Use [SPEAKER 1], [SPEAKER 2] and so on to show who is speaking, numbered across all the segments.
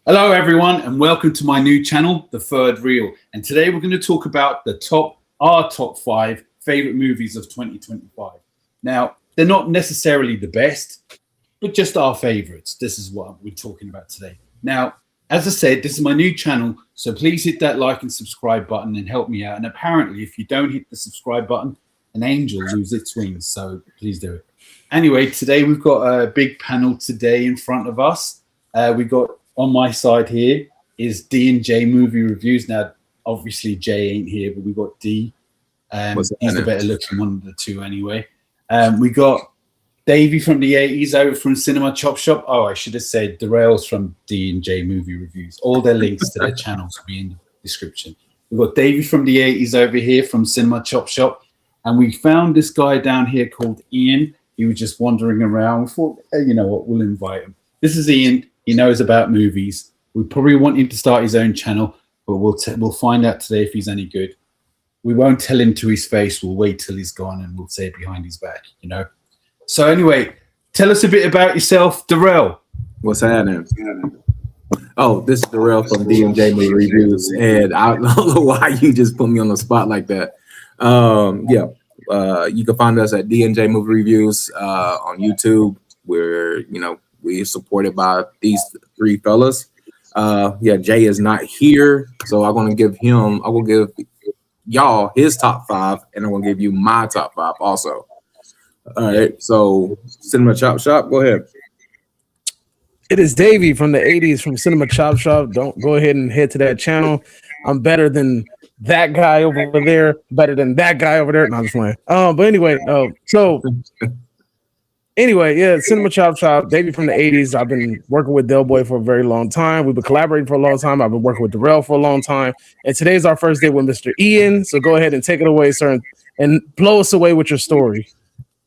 [SPEAKER 1] Hello everyone and welcome to my new channel, The Third Reel. And today we're going to talk about our top 5 favorite movies of 2025. Now, they're not necessarily the best, but just our favorites. This is what we're talking about today. Now, as I said, this is my new channel, so please hit that like and subscribe button and help me out. And apparently, if you don't hit the subscribe button, an angel loses its wings, so please do it. Anyway, today we've got a big panel today in front of us. We got on my side here is D&J Movie Reviews. Now, obviously, Jay ain't here, but we got D. He's the better looking one of the two anyway. We got Davey from the 80s over from Cinema Chop Shop. Oh, I should have said Darrell's from D&J Movie Reviews. All their links to their channels will be in the description. We've got Davey from the 80s over here from Cinema Chop Shop. And we found this guy down here called Ian. He was just wandering around. We thought, hey, you know what, we'll invite him. This is Ian. He knows about movies. We probably want him to start his own channel, but we'll find out today if he's any good. We won't tell him to his face. We'll wait till he's gone and we'll say it behind his back, you know. So anyway, tell us a bit about yourself, Darrell.
[SPEAKER 2] What's happening? Oh, this is Darrell from D&J Movie Reviews, and I don't know why you just put me on the spot like that. You can find us at D&J Movie Reviews on YouTube, where we're supported by these three fellas. Jay is not here, so I will give y'all his top 5, and I'm gonna give you my top 5 also. All right, so Cinema Chop Shop, go ahead.
[SPEAKER 3] It is Davey from the 80s from Cinema Chop Shop. Don't go ahead and head to that channel. I'm better than that guy over there, better than that guy over there. No, I'm just playing. But anyway, Cinema Chop Shop, Davey from the 80s. I've been working with Del Boy for a very long time. We've been collaborating for a long time. I've been working with Darrell for a long time. And today's our first day with Mr. Ian. So go ahead and take it away, sir, and blow us away with your story.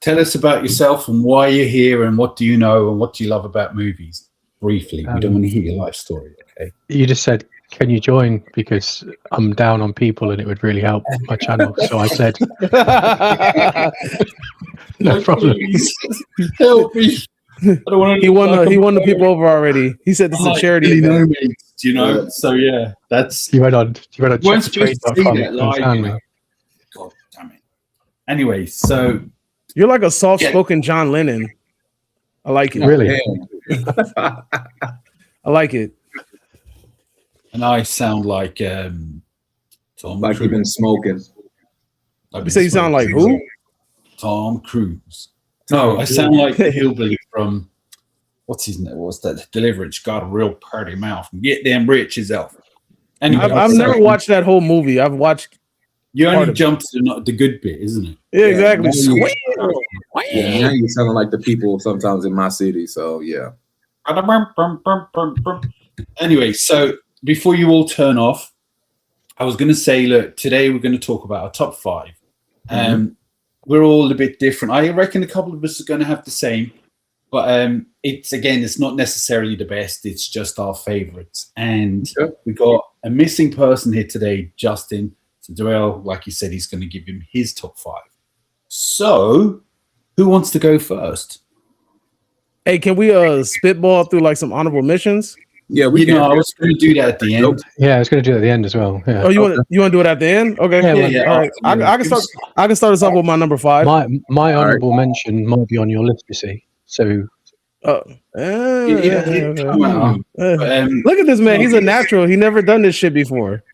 [SPEAKER 1] Tell us about yourself and why you're here and what do you know and what do you love about movies? Briefly. We don't want to hear your life story, okay?
[SPEAKER 4] You just said, can you join? Because I'm down on people and it would really help my channel. So I said... No problem.
[SPEAKER 1] Help me. I don't want to
[SPEAKER 3] he won the people over already. He said this is a charity.
[SPEAKER 1] You know, so yeah, that's
[SPEAKER 4] you read on checkthetrade.com.
[SPEAKER 1] God damn it. Anyway, so
[SPEAKER 3] you're like a soft-spoken John Lennon. I like it.
[SPEAKER 4] Really?
[SPEAKER 3] I like it.
[SPEAKER 1] And I sound like Tom.
[SPEAKER 2] Like you've been smoking.
[SPEAKER 3] You say you sound like who?
[SPEAKER 1] Tom Cruise. No, I sound like the hillbilly from what's his name? What's that? Deliverance. Got a real pretty mouth. Get them rich yourself. Anyway,
[SPEAKER 3] I've never watched that whole movie. I've watched.
[SPEAKER 1] You only jumped to the good bit, isn't it?
[SPEAKER 3] Yeah, exactly.
[SPEAKER 2] Now you sound like the people sometimes in my city. So yeah.
[SPEAKER 1] Anyway, so before you all turn off, I was going to say, look, today we're going to talk about our top 5. We're all a bit different. I reckon a couple of us are going to have the same, but it's not necessarily the best. It's just our favorites. And we got a missing person here today, Justin. So Darrell, like he said, he's going to give him his top 5. So who wants to go first?
[SPEAKER 3] Hey, can we spitball through like some honorable mentions?
[SPEAKER 2] Yeah,
[SPEAKER 1] I was going to do that at the end.
[SPEAKER 4] Yeah, I was going to do it at the end as well. Yeah.
[SPEAKER 3] Oh, you want to do it at the end? Okay.
[SPEAKER 4] Yeah.
[SPEAKER 3] All right. I can start us off with my number 5.
[SPEAKER 4] My honourable mention might be on your list, you see. So.
[SPEAKER 3] Look at this man. He's a natural. He never done this shit before.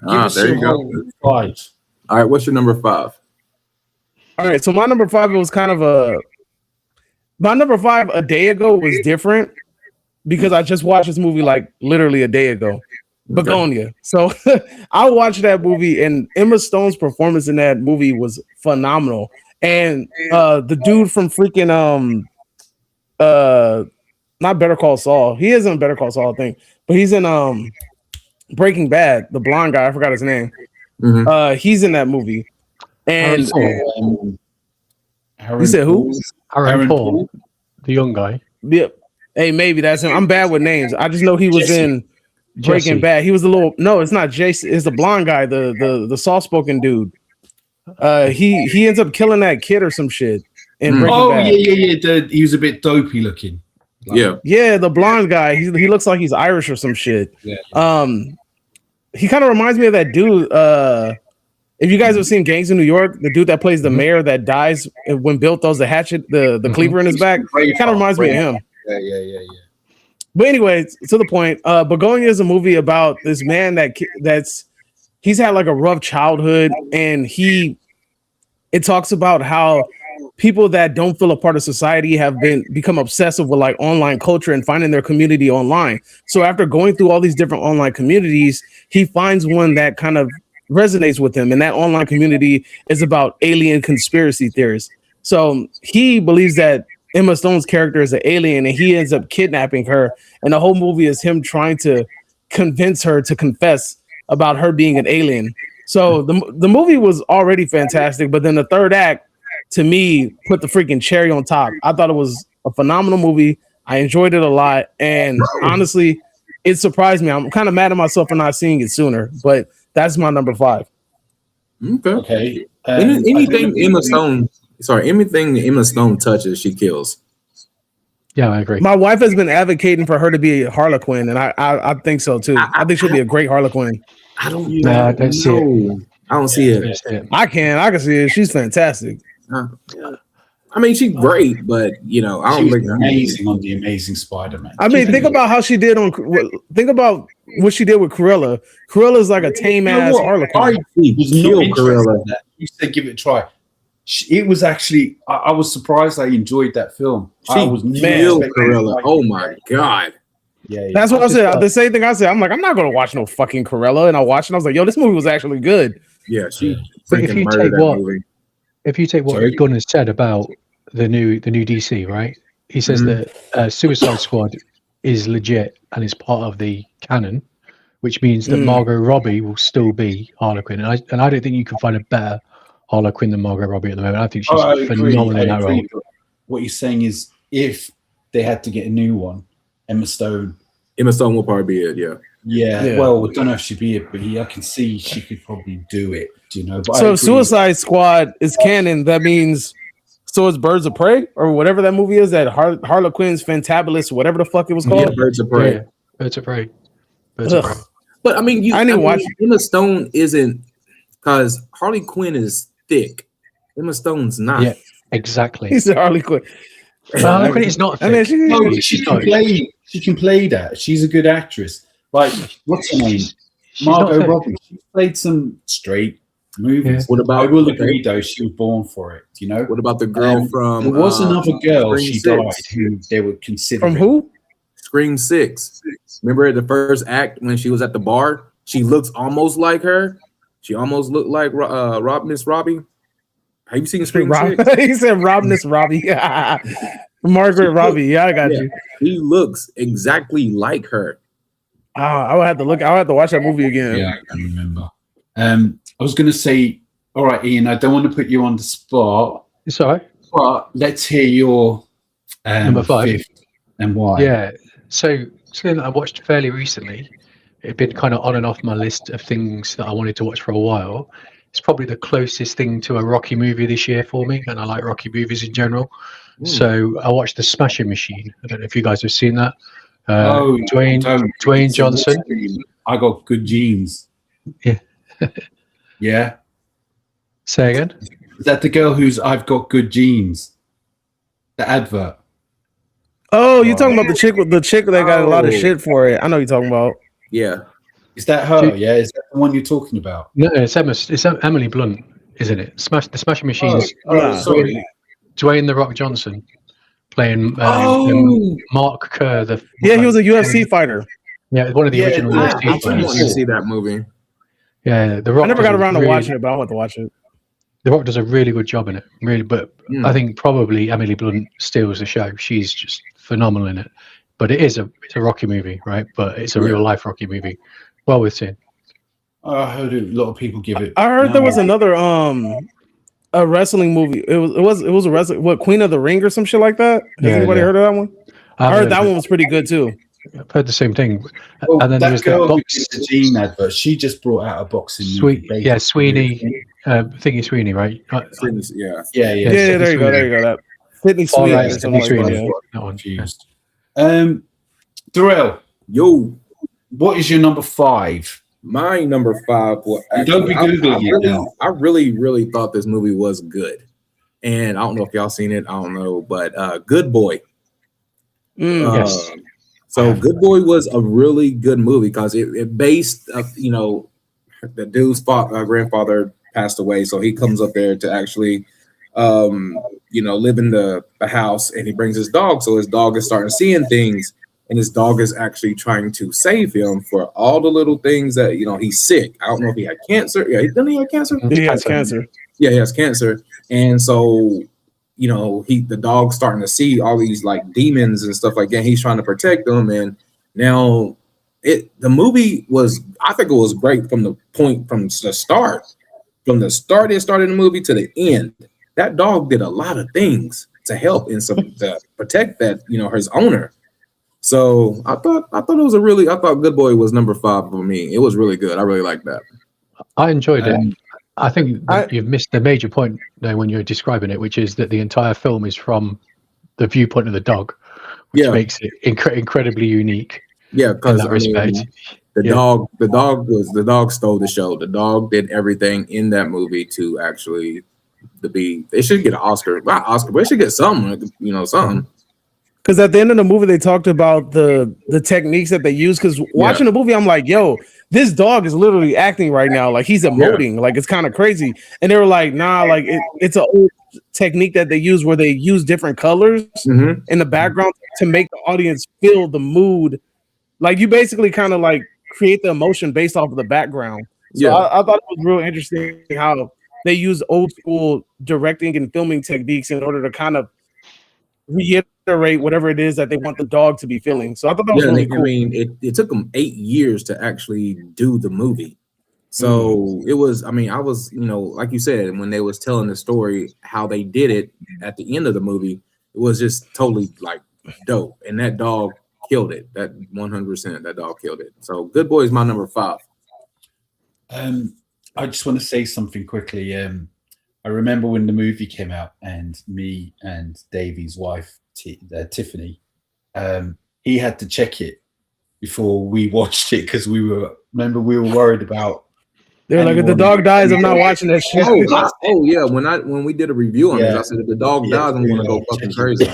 [SPEAKER 2] There you go.
[SPEAKER 1] 5.
[SPEAKER 2] All right, what's your number 5?
[SPEAKER 3] All right, so my number 5 was kind of my number 5 a day ago was different because I just watched this movie like literally a day ago. Beonia. So I watched that movie and Emma Stone's performance in that movie was phenomenal. And the dude from freaking not Better Call Saul. He isn't Better Call Saul, I think, but he's in Breaking Bad, the blonde guy, I forgot his name. He's in that movie. And you said who?
[SPEAKER 4] Aaron Paul, the young guy.
[SPEAKER 3] Yep. Hey, maybe that's him. I'm bad with names. I just know he was in Breaking Bad. He was no, it's not Jason. It's the blonde guy, the soft-spoken dude. He ends up killing that kid or some shit in Breaking Bad.
[SPEAKER 1] Yeah. He was a bit dopey looking.
[SPEAKER 3] Yeah, the blonde guy. He looks like he's Irish or some shit.
[SPEAKER 1] Yeah.
[SPEAKER 3] He kind of reminds me of that dude. If you guys have seen Gangs in New York, the dude that plays the mayor that dies when Bill throws the hatchet, the cleaver in his back, kind of reminds me of him.
[SPEAKER 1] Yeah.
[SPEAKER 3] But anyway, to the point, Begonia is a movie about this man he's had like a rough childhood, and it talks about how people that don't feel a part of society have become obsessive with like online culture and finding their community online. So after going through all these different online communities, he finds one that kind of resonates with him, and that online community is about alien conspiracy theories. So he believes that Emma Stone's character is an alien, and he ends up kidnapping her, and the whole movie is him trying to convince her to confess about her being an alien. So the movie was already fantastic, but then the third act, to me, put the freaking cherry on top. I thought it was a phenomenal movie. I enjoyed it a lot, and honestly, it surprised me. I'm kind of mad at myself for not seeing it sooner, but that's my number 5.
[SPEAKER 2] Okay. Anything Emma Stone touches, she kills.
[SPEAKER 4] Yeah, I agree.
[SPEAKER 3] My wife has been advocating for her to be a Harlequin, and I think so too. I think she'll be a great Harlequin.
[SPEAKER 2] I don't
[SPEAKER 4] see it.
[SPEAKER 2] I don't see it.
[SPEAKER 3] I can see it. She's fantastic.
[SPEAKER 2] I mean, she's great, but I don't think
[SPEAKER 1] amazing on The Amazing Spider-Man.
[SPEAKER 3] I mean, think about how she did think about what she did with Cruella. Cruella's like a tame ass Harlequin.
[SPEAKER 1] You said give it a try. It was actually, I was surprised I enjoyed that film.
[SPEAKER 2] I was Cruella. Oh my god.
[SPEAKER 3] Yeah. That's what I said. The same thing I said. I'm like, I'm not gonna watch no fucking Cruella, and I watched it. And I was like, yo, this movie was actually good.
[SPEAKER 2] Yeah, she.
[SPEAKER 4] If you take what Gunn has said about the new DC, right? He says that Suicide Squad is legit and is part of the canon, which means that Margot Robbie will still be Harlequin. And I don't think you can find a better Harlequin than Margot Robbie at the moment. I think she's phenomenal in that role.
[SPEAKER 1] What you're saying is, if they had to get a new one, Emma Stone
[SPEAKER 2] will probably be it.
[SPEAKER 1] Yeah. Well, I don't know if she'd be it, but I can see she could probably do it. But
[SPEAKER 3] so Suicide Squad is canon. That means so is Birds of Prey or whatever that movie is. That Harlequin's Fantabulous, whatever the fuck it was called.
[SPEAKER 2] Yeah, Birds of Prey.
[SPEAKER 4] Yeah. Birds of Prey.
[SPEAKER 2] But I mean, Emma Stone isn't, because Harley Quinn is thick. Emma Stone's not.
[SPEAKER 4] Yeah, exactly.
[SPEAKER 3] He said Harley Quinn.
[SPEAKER 4] Harley Quinn is not thick.
[SPEAKER 1] She can play that. She's a good actress. Like, what's her name? Margot Robbie. She played some straight movies.
[SPEAKER 2] What about?
[SPEAKER 1] I will agree, though, she was born for it.
[SPEAKER 2] What about the girl from?
[SPEAKER 1] There was another girl.
[SPEAKER 2] Scream
[SPEAKER 1] she
[SPEAKER 2] 6.
[SPEAKER 1] died who they would consider.
[SPEAKER 3] From who?
[SPEAKER 2] Scream 6. Remember at the first act when she was at the bar? She looks almost like her. She almost looked like Miss Robbie. Have you seen Scream 6?
[SPEAKER 3] He said Miss Robbie. Margaret Robbie. Yeah, I got you.
[SPEAKER 2] He looks exactly like her.
[SPEAKER 3] I would have to look. I would have to watch that movie again.
[SPEAKER 1] Yeah, I can remember. I was going to say, all right, Ian, I don't want to put you on the spot.
[SPEAKER 4] It's all right.
[SPEAKER 1] But let's hear your
[SPEAKER 4] number 5
[SPEAKER 1] fifth and why.
[SPEAKER 4] Yeah. So something that I watched fairly recently. It'd been kind of on and off my list of things that I wanted to watch for a while. It's probably the closest thing to a Rocky movie this year for me, and I like Rocky movies in general. So I watched The Smashing Machine. I don't know if you guys have seen that. Dwayne Johnson.
[SPEAKER 1] I got good genes.
[SPEAKER 4] Yeah.
[SPEAKER 1] Yeah.
[SPEAKER 4] Say again?
[SPEAKER 1] Is that the girl who's I've got good genes? The advert.
[SPEAKER 3] Oh, you're talking about the chick that got a lot of shit for it. I know you're talking about.
[SPEAKER 2] Yeah.
[SPEAKER 1] Is that her? Yeah. Is that the one you're talking about?
[SPEAKER 4] No, it's Emily Blunt, isn't it? The Smashing Machines.
[SPEAKER 1] Sorry.
[SPEAKER 4] Dwayne The Rock Johnson playing Mark Kerr.
[SPEAKER 3] He was a UFC fighter.
[SPEAKER 4] Yeah, one of the original UFC
[SPEAKER 2] fighters. I want to see that movie.
[SPEAKER 4] Yeah, The Rock.
[SPEAKER 3] I never got around to watching it, but I want to watch it.
[SPEAKER 4] The Rock does a really good job in it, really. But I think probably Emily Blunt steals the show. She's just phenomenal in it. But it's a Rocky movie, right? But it's a real life Rocky movie. Well worth seeing.
[SPEAKER 1] I heard a lot of people give it.
[SPEAKER 3] I heard there was another a wrestling movie. It was a wrestling, what, Queen of the Ring or some shit like that. Has anybody heard of that one? I heard that one was pretty good too.
[SPEAKER 4] I've heard the same thing.
[SPEAKER 1] Well,
[SPEAKER 4] and then there was
[SPEAKER 1] girl
[SPEAKER 4] that
[SPEAKER 1] who
[SPEAKER 4] box.
[SPEAKER 1] did the Gene advert. She just brought out a boxing movie.
[SPEAKER 4] Sweeney. Thingy Sweeney, right?
[SPEAKER 1] Yeah.
[SPEAKER 3] There you go. That Sydney Sweeney.
[SPEAKER 4] Sydney Sweeney.
[SPEAKER 1] Yeah.
[SPEAKER 4] That one.
[SPEAKER 1] Darrell,
[SPEAKER 2] Yo,
[SPEAKER 1] what is your number 5?
[SPEAKER 2] my number 5. Well,
[SPEAKER 1] Don't be Googling it now.
[SPEAKER 2] I really thought this movie was good. And I don't know if y'all seen it. I don't know, but Good Boy.
[SPEAKER 4] Yes.
[SPEAKER 2] So Good Boy was a really good movie because it based, the dude's grandfather passed away, so he comes up there to actually, live in the house, and he brings his dog. So his dog is starting seeing things, and his dog is actually trying to save him for all the little things that he's sick. I don't know if he had cancer. Yeah, didn't he have cancer?
[SPEAKER 3] He has cancer.
[SPEAKER 2] Yeah, he has cancer, and so the dog's starting to see all these like demons and stuff like that. He's trying to protect them, and now the movie was, I think it was great from the start. From the start it started the movie to the end. That dog did a lot of things to help and to protect that his owner. So I thought Good Boy was number 5 for me. It was really good. I really liked that.
[SPEAKER 4] I enjoyed it. I think you've missed the major point there when you're describing it, which is that the entire film is from the viewpoint of the dog, which makes it incredibly unique. Yeah, because
[SPEAKER 2] the dog stole the show. The dog did everything in that movie to actually they should get an Oscar. Not Oscar, but they should get something, something.
[SPEAKER 3] Because at the end of the movie, they talked about the techniques that they use. Because watching the movie, I'm like, yo, this dog is literally acting right now. Like he's emoting. Like it's kind of crazy. And they were like, nah, like it's an old technique that they use where they use different colors in the background to make the audience feel the mood. Like you basically kind of like create the emotion based off of the background. So I thought it was real interesting how they use old school directing and filming techniques in order to kind of reiterate whatever it is that they want the dog to be feeling. So I thought that was really cool.
[SPEAKER 2] I mean, it took them 8 years to actually do the movie. So it was, I mean, I was, like you said, when they was telling the story, how they did it at the end of the movie, it was just totally like dope. And that dog killed it. That 100%, that dog killed it. So Good Boy is my number 5.
[SPEAKER 1] I just want to say something quickly. I remember when the movie came out, and me and Davey's wife, Tiffany, he had to check it before we watched it because we were worried about.
[SPEAKER 3] They're like, if the dog dies, I'm not watching that shit.
[SPEAKER 2] Oh yeah, when we did a review on this, I said if the dog dies, I'm gonna go fucking crazy.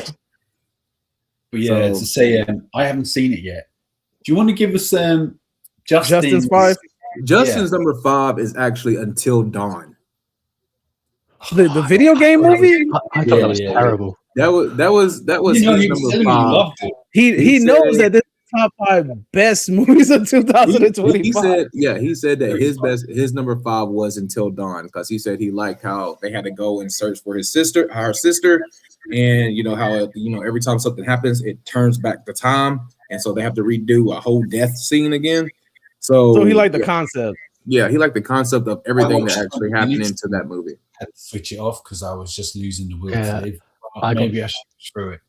[SPEAKER 1] But to say, I haven't seen it yet. Do you want to give us
[SPEAKER 3] Justin's 5?
[SPEAKER 2] Justin's number 5 is actually Until Dawn.
[SPEAKER 3] The video game movie?
[SPEAKER 4] I thought that was terrible.
[SPEAKER 2] That was his number 5.
[SPEAKER 3] He knows that this is top 5 best movies of 2025.
[SPEAKER 2] He said that his number 5 was Until Dawn because he said he liked how they had to go and search for her sister, and how every time something happens, it turns back the time, and so they have to redo a whole death scene again. So
[SPEAKER 3] he liked the concept.
[SPEAKER 2] Yeah, he liked the concept of everything that actually happened into that movie.
[SPEAKER 1] I had to switch it off because I was just losing the will.
[SPEAKER 3] Maybe I should through it.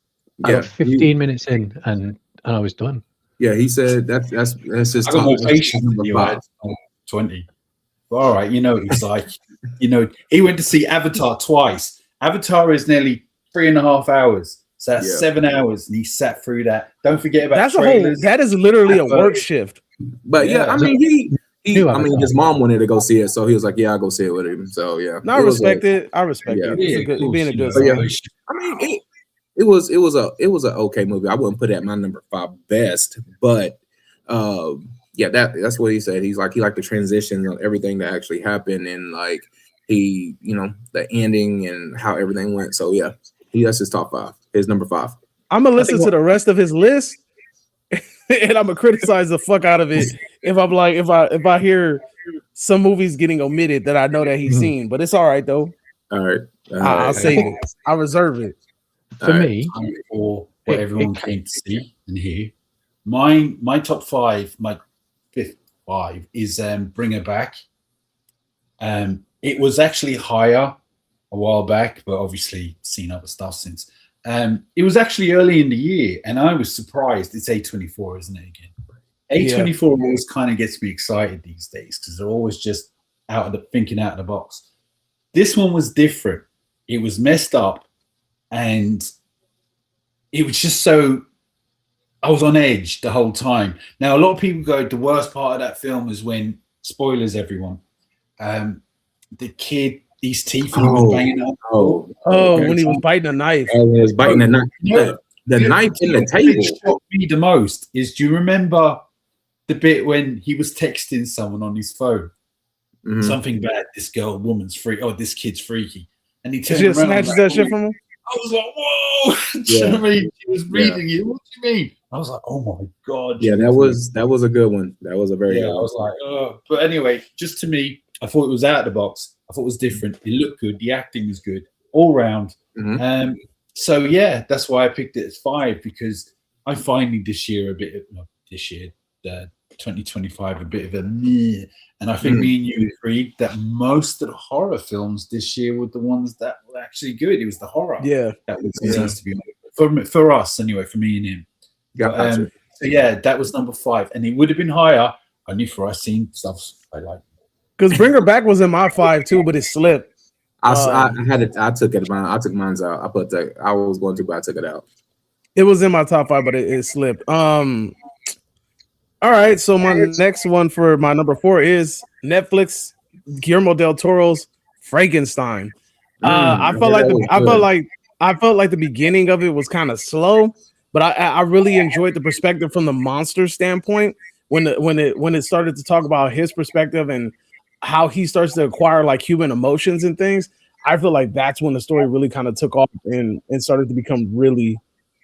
[SPEAKER 4] I got 15 minutes in and I was done.
[SPEAKER 2] Yeah, he said that's his
[SPEAKER 1] I got
[SPEAKER 2] top.
[SPEAKER 1] more patience than you had. 20. All right, it's like, he went to see Avatar twice. Avatar is nearly 3.5 hours. So that's 7 hours, and he sat through that. Don't forget about
[SPEAKER 3] that is literally a work shift.
[SPEAKER 2] But I mean, his mom wanted to go see it, so he was like, "Yeah, I'll go see it with him." So
[SPEAKER 3] no, I respect it. I respect it. It's being a good.
[SPEAKER 2] I mean, it was an okay movie. I wouldn't put it at my number 5 best, but that's what he said. He liked the transition of everything that actually happened, and like the ending and how everything went. So that's his top 5. His number 5.
[SPEAKER 3] I'm gonna listen to the rest of his list, and I'm gonna criticize the fuck out of it if I'm like if I hear some movies getting omitted that I know that he's seen. But it's all right though.
[SPEAKER 2] All right.
[SPEAKER 3] I'll save it. I reserve it.
[SPEAKER 4] For me,
[SPEAKER 1] for what everyone came to see and hear. My top 5, my 5th 5 is Bring Her Back. It was actually higher a while back, but obviously seen other stuff since. It was actually early in the year, and I was surprised. It's A24, isn't it? Again, A24 always kind of gets me excited these days because they're always just thinking out of the box. This one was different. It was messed up, and it was just so I was on edge the whole time. Now, a lot of people go, the worst part of that film is when, spoilers, everyone, the kid, his teeth, and he was banging up.
[SPEAKER 3] Oh, when he was biting a knife.
[SPEAKER 2] And he was biting the knife.
[SPEAKER 1] No,
[SPEAKER 2] The knife in the
[SPEAKER 1] bit
[SPEAKER 2] table.
[SPEAKER 1] shocked me the most is, do you remember the bit when he was texting someone on his phone?
[SPEAKER 2] Mhm.
[SPEAKER 1] Something bad, this woman's freaky. Oh, this kid's freaky. And he
[SPEAKER 3] She
[SPEAKER 1] turned
[SPEAKER 3] just
[SPEAKER 1] around.
[SPEAKER 3] snatches that shit from him.
[SPEAKER 1] I was like, whoa. Do you know what I mean? He was reading it. What do you mean? I was like, oh my God.
[SPEAKER 2] Yeah, that was a good one. That was a very good
[SPEAKER 1] I
[SPEAKER 2] one.
[SPEAKER 1] was like, oh. But anyway, just to me, I thought it was out of the box. I thought it was different. It looked good. The acting was good all round.
[SPEAKER 2] Mhm.
[SPEAKER 1] So yeah, that's why I picked it as 5, because I finally this year, 2025, a bit of a meh. And I think me and you agreed that most of the horror films this year were the ones that were actually good. It was the horror that seems to be for us anyway, for me and him.
[SPEAKER 2] Gotcha.
[SPEAKER 1] So yeah, that was number 5, and it would have been higher only for I seen stuff I like.
[SPEAKER 3] Because Bring Her Back was in my 5 too, but it slipped.
[SPEAKER 2] I had it. I took it. I took mine out. I put that. I was going to, but I took it out.
[SPEAKER 3] It was in my top 5, but it slipped. All right, so my next one for my number 4 is Netflix, Guillermo del Toro's Frankenstein. I felt like the beginning of it was kind of slow, but I really enjoyed the perspective from the monster standpoint when it started to talk about his perspective and how he starts to acquire like human emotions and things. I feel like that's when the story really kind of took off and started to become really,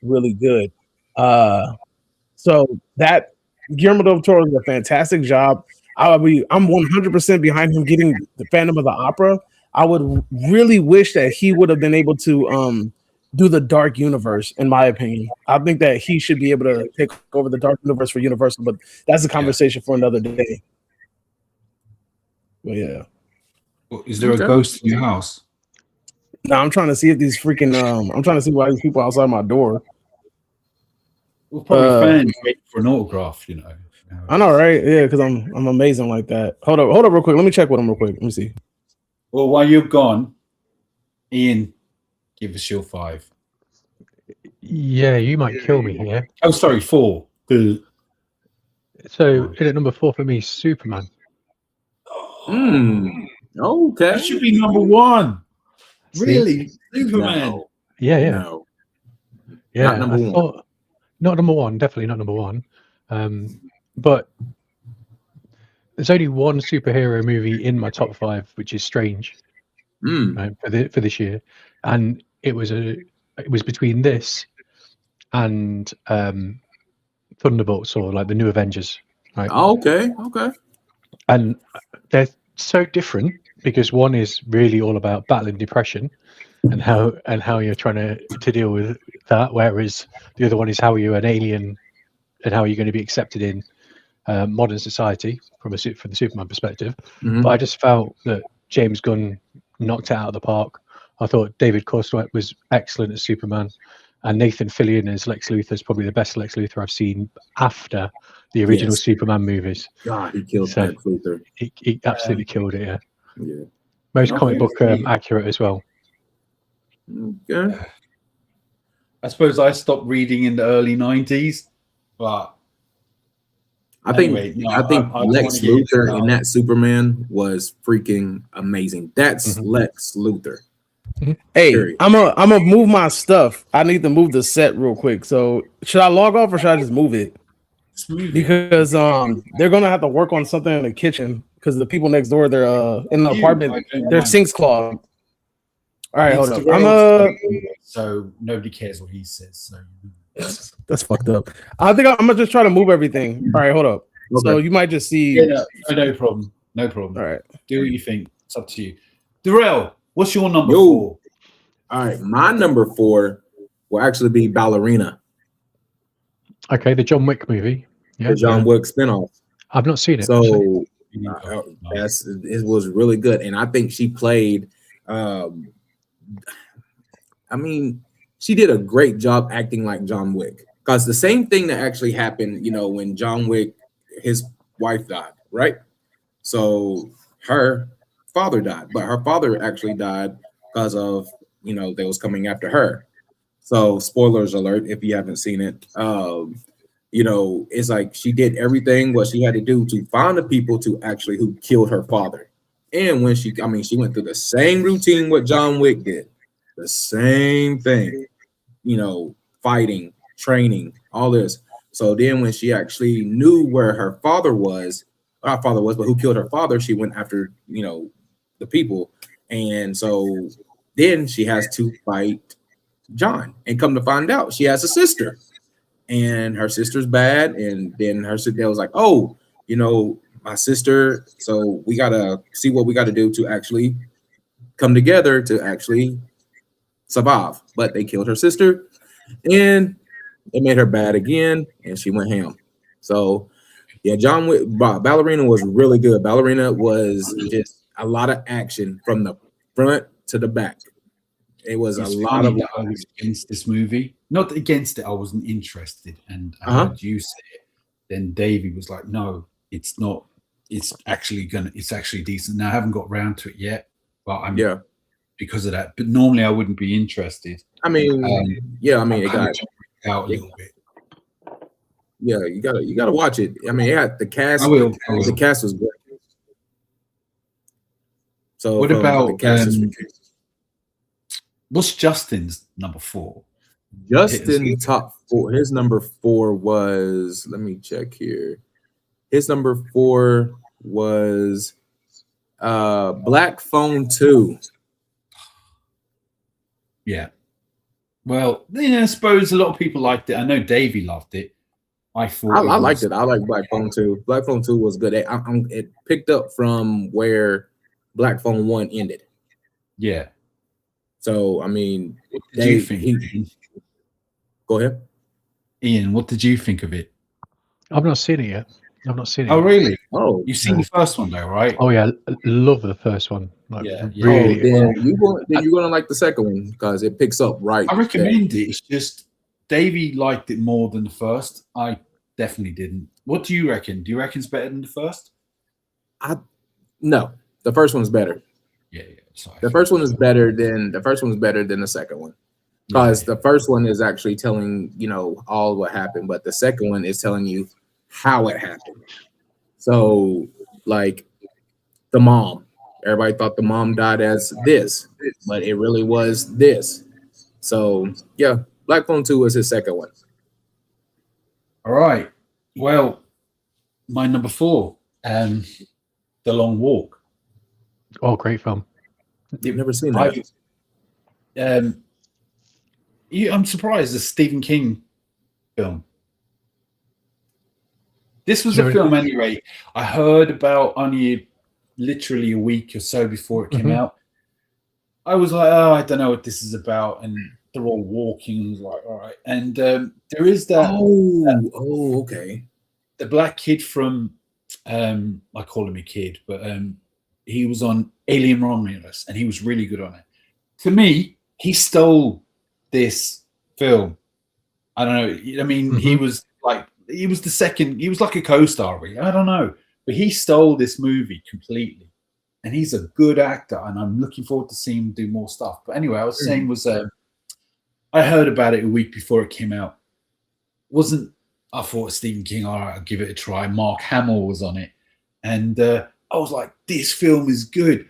[SPEAKER 3] really good. So that Guillermo del Toro did a fantastic job. I'm 100% behind him getting the Phantom of the Opera. I would really wish that he would have been able to do the Dark Universe, in my opinion. I think that he should be able to take over the Dark Universe for Universal, but that's a conversation for another day. Well, yeah.
[SPEAKER 1] Well, is there a ghost in your house?
[SPEAKER 3] No, I'm trying to see if these freaking I'm trying to see why these people outside my door.
[SPEAKER 1] Well, probably fans waiting for an autograph, you know.
[SPEAKER 3] I know, right? Yeah, because I'm amazing like that. Hold up real quick. Let me check with him real quick. Let me see.
[SPEAKER 1] Well, while you're gone, Ian, give us your 5.
[SPEAKER 4] Yeah, you might kill me here.
[SPEAKER 1] Oh, sorry, 4.
[SPEAKER 4] So in at number 4 for me, Superman.
[SPEAKER 2] Okay.
[SPEAKER 1] That should be number 1. Really? Superman?
[SPEAKER 2] No.
[SPEAKER 4] Yeah.
[SPEAKER 2] No.
[SPEAKER 4] Yeah.
[SPEAKER 2] Not number 1.
[SPEAKER 4] Not number 1. Definitely not number 1. But there's only one superhero movie in my top 5, which is Strange, right, for this year, and it was between this and Thunderbolts, or like the New Avengers, right?
[SPEAKER 2] Okay.
[SPEAKER 4] And they're so different because one is really all about battling depression and how you're trying to deal with that, whereas the other one is how you're an alien and how you're going to be accepted in modern society from the Superman perspective. But I just felt that James Gunn knocked it out of the park. I thought David Cornswet was excellent as Superman, and Nathan Fillion as Lex Luthor is probably the best Lex Luthor I've seen after the original Superman movies.
[SPEAKER 2] God, he killed Lex Luthor.
[SPEAKER 4] He absolutely killed it.
[SPEAKER 2] Yeah.
[SPEAKER 4] Most comic book accurate as well.
[SPEAKER 2] Okay.
[SPEAKER 1] I suppose I stopped reading in the early 90s, but
[SPEAKER 2] I think Lex Luthor in that Superman was freaking amazing. That's Lex Luthor.
[SPEAKER 3] Hey, I'm gonna move my stuff. I need to move the set real quick. So should I log off or should I just move it? Because they're gonna have to work on something in the kitchen because the people next door, they're in the apartment, their sinks clogged. All right, hold up.
[SPEAKER 1] So nobody cares what he says. So
[SPEAKER 3] that's fucked up. I think I'm gonna just try to move everything. All right, hold up. Okay. So you might just see.
[SPEAKER 1] Yeah, no problem. No problem.
[SPEAKER 3] All right,
[SPEAKER 1] do what you think. It's up to you. Darrell, what's your number 4?
[SPEAKER 2] All right, my number 4 will actually be Ballerina.
[SPEAKER 4] Okay, the John Wick movie.
[SPEAKER 2] Yeah, the John Wick spinoff.
[SPEAKER 4] I've not seen it.
[SPEAKER 2] So it was really good, and I think she played. She did a great job acting like John Wick, because the same thing that actually happened, when John Wick, his wife died, right? So her father died, but her father actually died because of, they was coming after her. So spoilers alert if you haven't seen it. it's like she did everything what she had to do to find the people to actually who killed her father. And when she went through the same routine what John Wick did, the same thing, fighting, training, all this. So then when she actually knew where her father was, not father was, but who killed her father, she went after, the people. And so then she has to fight John, and come to find out she has a sister, and her sister's bad. And then her sister was like, oh, my sister, so we gotta see what we got to do to actually come together to actually survive. But they killed her sister, and they made her bad again, and she went ham. So yeah, John Wick, Ballerina was really good. Ballerina was just a lot of action from the front to the back. It was a lot of.
[SPEAKER 1] I was against this movie, not against it. I wasn't interested, and I heard you say it. Then Davey was like, "No, it's not. It's actually decent." Now I haven't got around to it yet, but I'm because of that. But normally I wouldn't be interested.
[SPEAKER 2] I mean, it got
[SPEAKER 1] out a little bit.
[SPEAKER 2] Yeah, you gotta watch it. I mean, the cast.
[SPEAKER 1] I will.
[SPEAKER 2] The cast was great. So
[SPEAKER 1] what about
[SPEAKER 2] the cast?
[SPEAKER 1] What's Justin's number 4?
[SPEAKER 2] Justin top 4. His number 4 was. Let me check here. His number 4 was Black Phone 2.
[SPEAKER 1] Yeah. Well, I suppose a lot of people liked it. I know Davey loved it. I
[SPEAKER 2] liked it. I like Black Phone 2. Black Phone 2 was good. It picked up from where Black Phone 1 ended.
[SPEAKER 1] Yeah.
[SPEAKER 2] So, I mean,
[SPEAKER 1] what did you think?
[SPEAKER 2] Go ahead.
[SPEAKER 1] Ian, what did you think of it?
[SPEAKER 4] I've not seen it yet.
[SPEAKER 1] Oh, really?
[SPEAKER 2] Oh,
[SPEAKER 1] you've seen the first one though, right?
[SPEAKER 4] Oh yeah, love the first one. Like,
[SPEAKER 1] yeah.
[SPEAKER 4] Really.
[SPEAKER 2] Then you're gonna like the second one because it picks up right.
[SPEAKER 1] I recommend it. It's just Davey liked it more than the first. I definitely didn't. What do you reckon? Do you reckon it's better than the first?
[SPEAKER 2] No, the first one's better.
[SPEAKER 1] Yeah. Sorry.
[SPEAKER 2] The first one is better than the second one. Because the first one is actually telling, all what happened, but the second one is telling you how it happened. So, like the mom, everybody thought the mom died as this, but it really was this. So, yeah, Black Phone 2 was his second one.
[SPEAKER 1] All right. Well, my number 4, The Long Walk.
[SPEAKER 2] Oh,
[SPEAKER 4] great film.
[SPEAKER 2] You've never seen that?
[SPEAKER 1] I'm surprised. The Stephen King film. This was a film anyway. I heard about only literally a week or so before it came out. I was like, oh, I don't know what this is about, and they're all walking. I was like, all right. And there is that.
[SPEAKER 2] Oh, okay.
[SPEAKER 1] The black kid from, I call him a kid, but he was on Alien Romulus, and he was really good on it. To me, he stole this film. I don't know. I mean, he was the second. He was like a co-star. Really. I don't know, but he stole this movie completely, and he's a good actor. And I'm looking forward to seeing him do more stuff. But anyway, I was saying I heard about it a week before it came out. I thought Stephen King. All right, I'll give it a try. Mark Hamill was on it, and I was like, this film is good.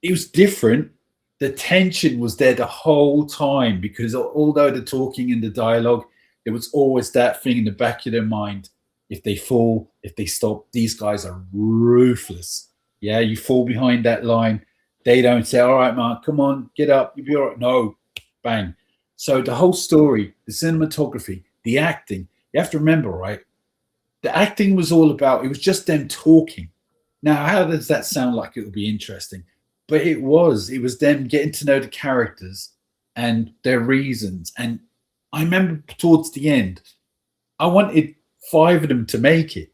[SPEAKER 1] It was different. The tension was there the whole time because although the talking and the dialogue, there was always that thing in the back of their mind. If they fall, if they stop, these guys are ruthless. Yeah, you fall behind that line. They don't say, all right, Mark, come on, get up. You'll be all right. No, bang. So the whole story, the cinematography, the acting, you have to remember, right? The acting was all about, it was just them talking. Now, how does that sound like it would be interesting? But it was them getting to know the characters and their reasons. And I remember towards the end, I wanted 5 of them to make it.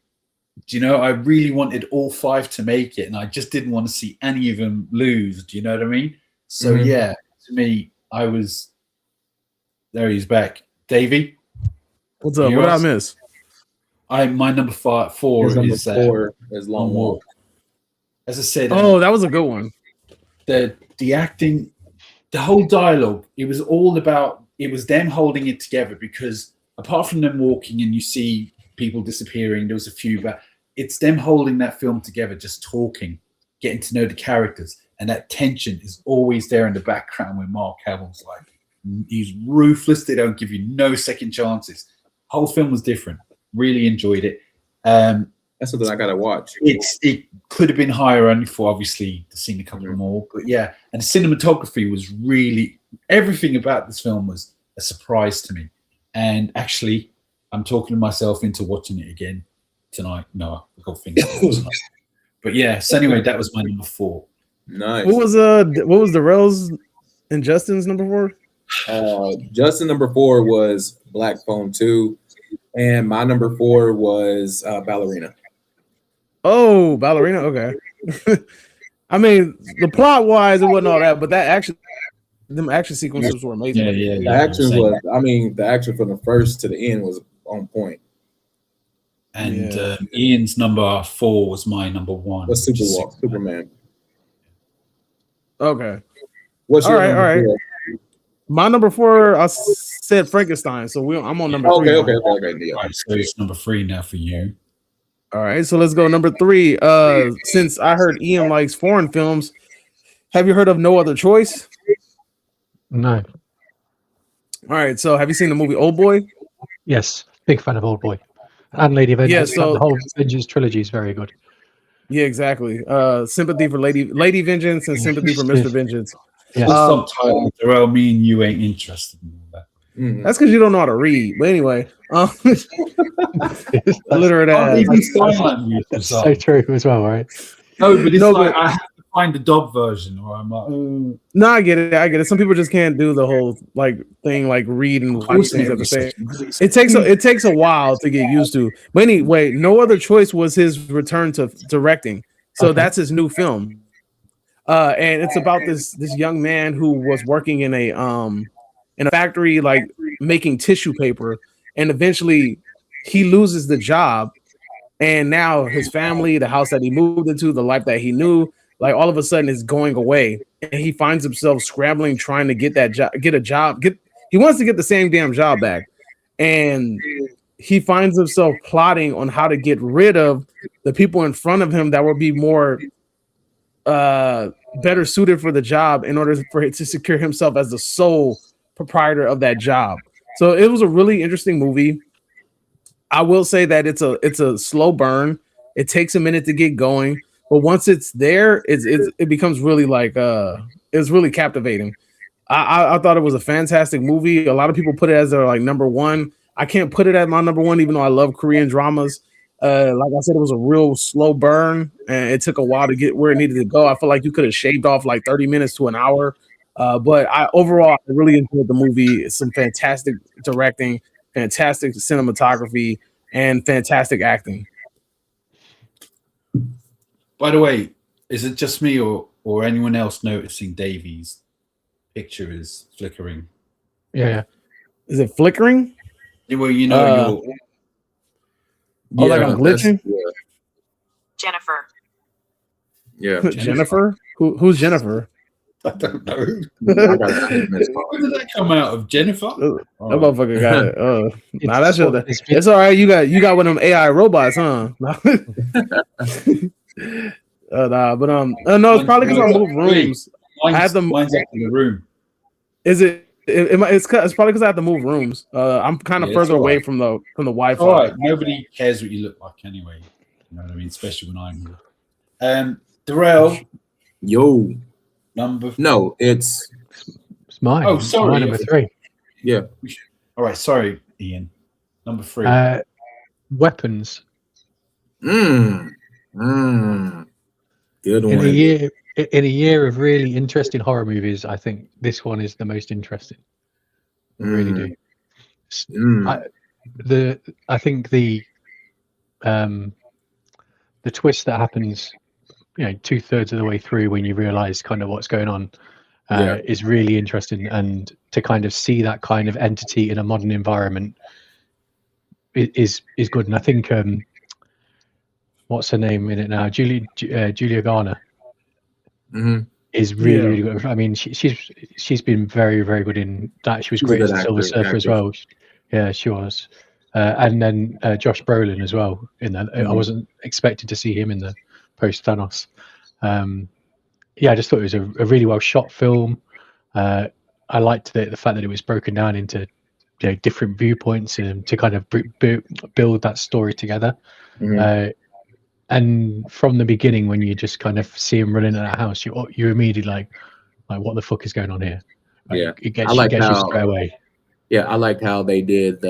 [SPEAKER 1] Do you know, I really wanted all 5 to make it. And I just didn't want to see any of them lose. Do you know what I mean? So, yeah, to me, there he's back. Davey?
[SPEAKER 3] What's up? What did I miss?
[SPEAKER 1] My number 4
[SPEAKER 2] is Long Walk.
[SPEAKER 1] As I said,
[SPEAKER 3] that was a good one.
[SPEAKER 1] The acting, the whole dialogue, it was all about, it was them holding it together because apart from them walking and you see people disappearing, there was a few, but it's them holding that film together, just talking, getting to know the characters, and that tension is always there in the background when Mark Hamill's like, he's ruthless. They don't give you no second chances. Whole film was different. Really enjoyed it.
[SPEAKER 2] That's something I gotta watch.
[SPEAKER 1] It could have been higher only for obviously seeing a couple more, but yeah. And the cinematography was really, everything about this film was a surprise to me. And actually, I'm talking myself into watching it again tonight. No, I got things. But yeah. So anyway, that was my number 4.
[SPEAKER 2] Nice.
[SPEAKER 3] What was Darrell's and Justin's number 4?
[SPEAKER 2] Justin number 4 was Black Phone 2, and my number 4 was Ballerina.
[SPEAKER 3] Oh, Ballerina. Okay. I mean, the plot wise, it wasn't all that, but them action sequences were amazing.
[SPEAKER 1] Yeah.
[SPEAKER 2] The action was, the action from the first to the end was on point.
[SPEAKER 1] And Ian's number 4 was my number 1.
[SPEAKER 2] Was Superman.
[SPEAKER 3] Okay.
[SPEAKER 2] What's your number?
[SPEAKER 3] All right. My number 4, I said Frankenstein, so I'm on number 3.
[SPEAKER 2] Okay.
[SPEAKER 1] All right, so it's number 3 now for you.
[SPEAKER 3] All right, so let's go number 3. Since I heard Ian likes foreign films, have you heard of No Other Choice?
[SPEAKER 4] No.
[SPEAKER 3] All right, so have you seen the movie Old Boy?
[SPEAKER 4] Yes, big fan of Old Boy and Lady Vengeance.
[SPEAKER 3] Yeah, so
[SPEAKER 4] the whole Vengeance trilogy is very good.
[SPEAKER 3] Yeah, exactly. Sympathy for Lady Vengeance and Sympathy for Mr. Vengeance.
[SPEAKER 4] Yeah.
[SPEAKER 1] Subtitle, Darrell, me and you ain't interested in all that.
[SPEAKER 3] That's because you don't know how to read. But anyway, illiterate ass.
[SPEAKER 4] That's so true as well, right?
[SPEAKER 1] No, but it's I have to find the dub version, or I'm like,
[SPEAKER 3] no, I get it. Some people just can't do the whole thing, like read and watch things at the same. It takes a while to get used to. But anyway, No Other Choice was his return to directing, so that's his new film. And it's about this young man who was working in a factory, like making tissue paper, and eventually he loses the job, and now his family, the house that he moved into, the life that he knew, like all of a sudden is going away, and he finds himself scrambling trying to get that job, he wants to get the same damn job back, and he finds himself plotting on how to get rid of the people in front of him that will be more better suited for the job in order for it to secure himself as the sole proprietor of that job. So it was a really interesting movie. I will say that it's a slow burn. It takes a minute to get going, but once it's there, it becomes really like it's really captivating. I thought it was a fantastic movie. A lot of people put it as their like number 1. I can't put it at my number 1, even though I love Korean dramas. Like I said, it was a real slow burn, and it took a while to get where it needed to go. I feel like you could have shaved off like 30 minutes to an hour. But overall, I really enjoyed the movie. It's some fantastic directing, fantastic cinematography, and fantastic acting.
[SPEAKER 1] By the way, is it just me or anyone else noticing Davey's picture is flickering?
[SPEAKER 4] Yeah.
[SPEAKER 3] Is it flickering?
[SPEAKER 1] Well, you know,
[SPEAKER 3] like I'm glitching?
[SPEAKER 5] Jennifer.
[SPEAKER 2] Yeah.
[SPEAKER 3] Jennifer? Who's Jennifer?
[SPEAKER 1] I don't know. Where did that come out of? Jennifer?
[SPEAKER 3] That motherfucker got it. Nah, that's it's all right. You got one of them AI robots, huh? No, it's probably because I moved rooms. I had them.
[SPEAKER 1] Mine's up in the room.
[SPEAKER 3] Is it? It's probably because I have to move rooms. I'm kind of further away from the Wi-Fi.
[SPEAKER 1] All right. Nobody cares what you look like anyway. You know what I mean? Especially when I'm here. Darrell.
[SPEAKER 2] Yo.
[SPEAKER 1] It's
[SPEAKER 4] mine.
[SPEAKER 1] Oh, sorry.
[SPEAKER 4] My number 3.
[SPEAKER 2] Yeah.
[SPEAKER 1] All right. Sorry, Ian. Number 3.
[SPEAKER 4] Weapons.
[SPEAKER 2] Good one.
[SPEAKER 4] In a year of really interesting horror movies, I think this one is the most interesting. I really do. I think the twist that happens, 2/3 of the way through when you realize kind of what's going on, is really interesting, and to kind of see that kind of entity in a modern environment is good. And I think what's her name in it now, Julia Garner. Is really good. I mean, she's been very, very good in that. She was great as a Silver Surfer as well. Yeah, she was. And then Josh Brolin as well. In that, I wasn't expected to see him in the post Thanos. Yeah, I just thought it was a really well shot film. I liked the fact that it was broken down into different viewpoints and to kind of build that story together. And from the beginning, when you just kind of see him running in that house, you immediately like what the fuck is going on here? Like,
[SPEAKER 2] Yeah,
[SPEAKER 4] it gets,
[SPEAKER 2] I like
[SPEAKER 4] you
[SPEAKER 2] how
[SPEAKER 4] straight away.
[SPEAKER 2] Yeah, I liked how they did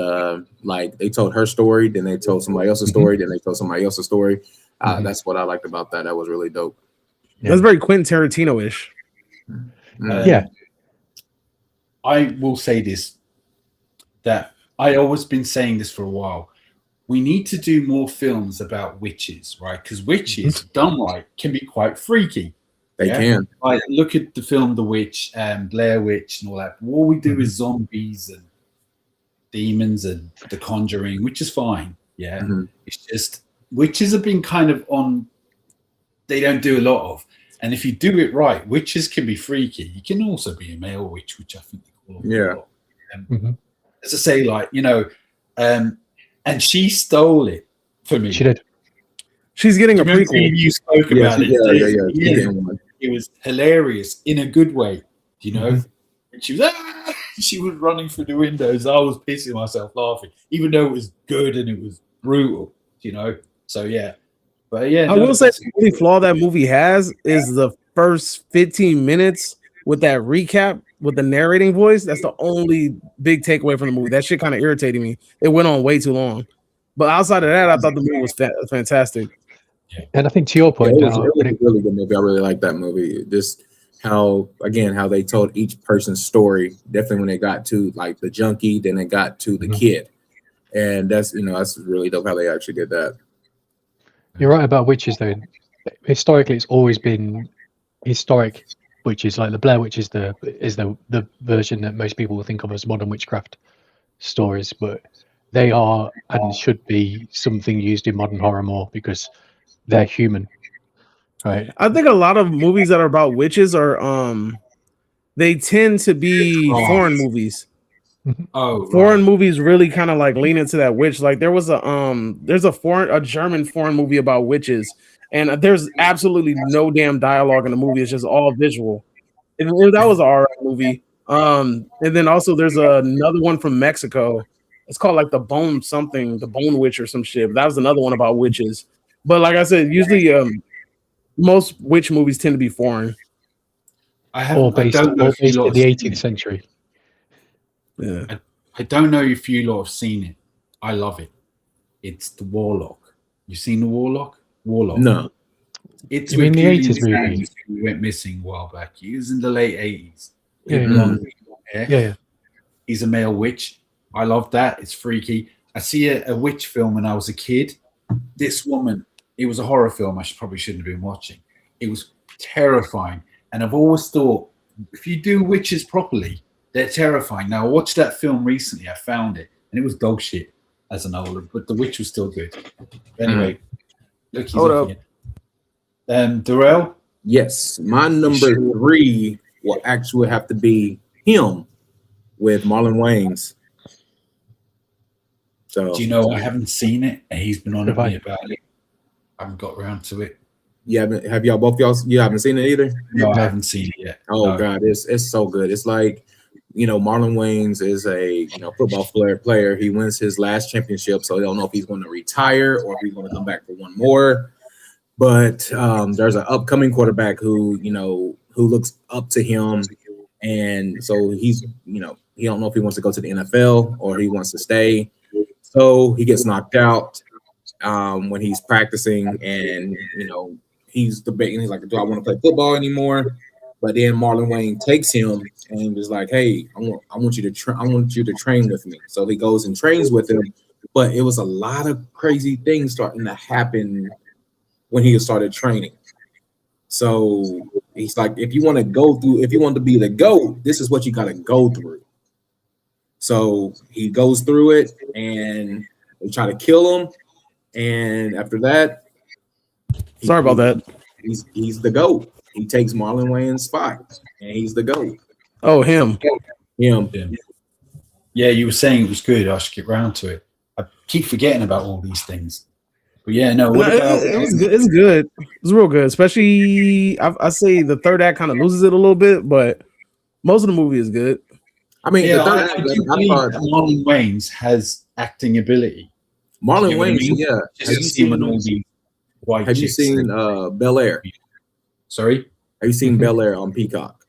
[SPEAKER 2] like they told her story, then they told somebody else's story, then they told somebody else's story. That's what I liked about that. That was really dope.
[SPEAKER 3] That's very Quentin Tarantino-ish.
[SPEAKER 4] Yeah.
[SPEAKER 1] I will say this, that I always been saying this for a while. We need to do more films about witches, right? Because witches, done right, can be quite freaky.
[SPEAKER 2] They can.
[SPEAKER 1] Like, look at the film The Witch and Blair Witch and all that. All we do is zombies and demons and The Conjuring, which is fine. Yeah. It's just witches have been kind of on, they don't do a lot of. And if you do it right, witches can be freaky. You can also be a male witch, which I think they call them. As I say, like, you know, and she stole it for me.
[SPEAKER 4] She did.
[SPEAKER 3] She's getting a prequel.
[SPEAKER 1] You spoke about it.
[SPEAKER 2] Yeah.
[SPEAKER 1] It was hilarious in a good way, you know. And she was running through the windows. I was pissing myself laughing, even though it was good and it was brutal, you know. So yeah, but yeah,
[SPEAKER 3] I will say the only flaw that movie has is the first 15 minutes with that recap with the narrating voice. That's the only big takeaway from the movie. That shit kind of irritated me. It went on way too long. But outside of that, I thought the movie was fantastic.
[SPEAKER 4] And I think to your point,
[SPEAKER 2] it was a really good movie. I really like that movie. Just how they told each person's story. Definitely when they got to like the junkie, then they got to the kid, and that's really dope how they actually did that.
[SPEAKER 4] You're right about witches, though. Historically, it's always been historic witches. Like the Blair Witch is the version that most people will think of as modern witchcraft stories, but they are and should be something used in modern horror more because they're human, right?
[SPEAKER 3] I think a lot of movies that are about witches are they tend to be foreign movies. Foreign movies really kind of like lean into that witch. Like there was there's a German foreign movie about witches, and there's absolutely no damn dialogue in the movie. It's just all visual. And that was an alright movie. And then also there's another one from Mexico. It's called like the Bone Witch or some shit. But that was another one about witches. But like I said, usually most witch movies tend to be foreign.
[SPEAKER 4] All based in the 18th century.
[SPEAKER 3] Yeah.
[SPEAKER 1] I don't know if you lot have seen it. I love it. It's The Warlock. You seen The Warlock?
[SPEAKER 2] No.
[SPEAKER 1] It's
[SPEAKER 4] in the 80s movie.
[SPEAKER 1] He went missing a while back. He was in the late 80s.
[SPEAKER 4] Yeah.
[SPEAKER 1] He's a male witch. I love that. It's freaky. I see a witch film when I was a kid. This woman, it was a horror film I probably shouldn't have been watching. It was terrifying. And I've always thought, if you do witches properly, they're terrifying. Now, I watched that film recently. I found it, and it was dog shit as an older, but the witch was still good. Anyway, look, he's
[SPEAKER 3] Hold
[SPEAKER 1] up. Darrell?
[SPEAKER 2] Yes, my number 3 will actually have to be him with Marlon Wayans. So,
[SPEAKER 1] do you know I haven't seen it, and he's been on me about it. I haven't got around to it.
[SPEAKER 2] Yeah, have y'all you haven't seen it either?
[SPEAKER 1] No, I haven't seen it yet.
[SPEAKER 2] Oh God, it's so good. It's like, Marlon Wayans is a football player. He wins his last championship, so they don't know if he's going to retire or if he's going to come back for one more. But there's an upcoming quarterback who looks up to him, and so he's he don't know if he wants to go to the NFL or he wants to stay. So he gets knocked out when he's practicing, and he's debating. He's like, "Do I want to play football anymore?" But then Marlon Wayne takes him and was like, "Hey, I want you to train with me." So he goes and trains with him. But it was a lot of crazy things starting to happen when he started training. So he's like, if you want to be the GOAT, this is what you got to go through. So he goes through it, and they try to kill him. And after that,
[SPEAKER 3] sorry about that.
[SPEAKER 2] He's the GOAT. He takes Marlon Wayans' spot, and he's the GOAT.
[SPEAKER 3] Oh, him.
[SPEAKER 1] Yeah, you were saying it was good. I should get round to it. I keep forgetting about all these things. But yeah, no. What
[SPEAKER 3] No,
[SPEAKER 1] about?
[SPEAKER 3] it was good. It's good. It's real good. Especially, I say the third act kind of loses it a little bit, but most of the movie is good.
[SPEAKER 2] I mean,
[SPEAKER 1] Yeah,
[SPEAKER 2] the third
[SPEAKER 1] I
[SPEAKER 2] act,
[SPEAKER 1] do
[SPEAKER 2] I
[SPEAKER 1] believe
[SPEAKER 2] thought
[SPEAKER 1] that Marlon Wayans has acting ability.
[SPEAKER 2] Marlon
[SPEAKER 1] You know what I
[SPEAKER 2] Wayans.
[SPEAKER 1] mean?
[SPEAKER 2] Yeah.
[SPEAKER 1] Just to see him and all these white
[SPEAKER 2] Have you
[SPEAKER 1] chicks.
[SPEAKER 2] seen Bel Air?
[SPEAKER 1] Sorry,
[SPEAKER 2] Have you seen Bel Air on Peacock?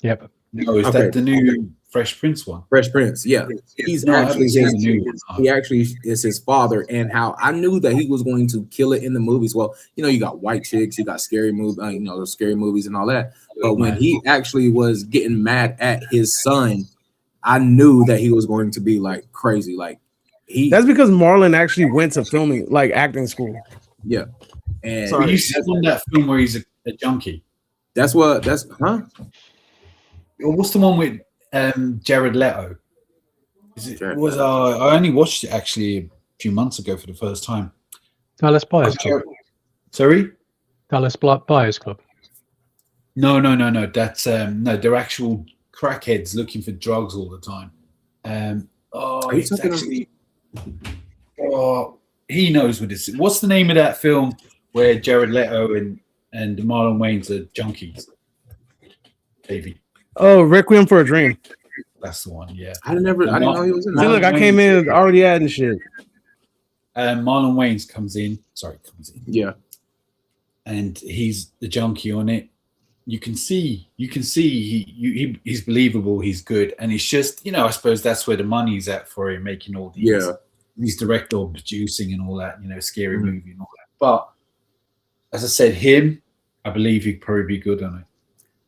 [SPEAKER 4] Yep.
[SPEAKER 1] no, is
[SPEAKER 2] Okay.
[SPEAKER 1] that the new Fresh Prince one?
[SPEAKER 2] Fresh Prince. Yeah, he's
[SPEAKER 1] No, I
[SPEAKER 2] actually
[SPEAKER 1] haven't seen
[SPEAKER 2] his.
[SPEAKER 1] the new one.
[SPEAKER 2] He actually is his father, and how I knew that he was going to kill it in the movies. Well, you know, you got white chicks, you got scary movies, you know, those scary movies and all that. But when he actually was getting mad at his son, I knew that he was going to be like crazy. Like
[SPEAKER 3] That's because Marlon actually went to filming, like acting school.
[SPEAKER 2] yeah, and
[SPEAKER 1] Well, you see on that film where he's a junkie.
[SPEAKER 2] that's huh?
[SPEAKER 1] Or what's the one with Jared Leto? I only watched it actually a few months ago for the first time.
[SPEAKER 4] Dallas Buyers Club.
[SPEAKER 1] Sorry?
[SPEAKER 4] Dallas Buyers Club.
[SPEAKER 1] No. That's no, they're actual crackheads looking for drugs all the time. It's actually. He knows what this is. What's the name of that film where Jared Leto and Marlon Wayans are junkies? Davey.
[SPEAKER 3] Oh, Requiem for a Dream.
[SPEAKER 1] That's the one. Yeah.
[SPEAKER 2] I didn't know he was in
[SPEAKER 3] See,
[SPEAKER 2] that.
[SPEAKER 3] look, I came in already adding shit.
[SPEAKER 1] Marlon Wayans comes in.
[SPEAKER 2] Yeah.
[SPEAKER 1] And he's the junkie on it. You can see he's believable, he's good, and it's just, you know, I suppose that's where the money's at for him, making all these he's director or producing and all that, you know, scary movie and all that. But as I said, I believe he'd probably be good on it.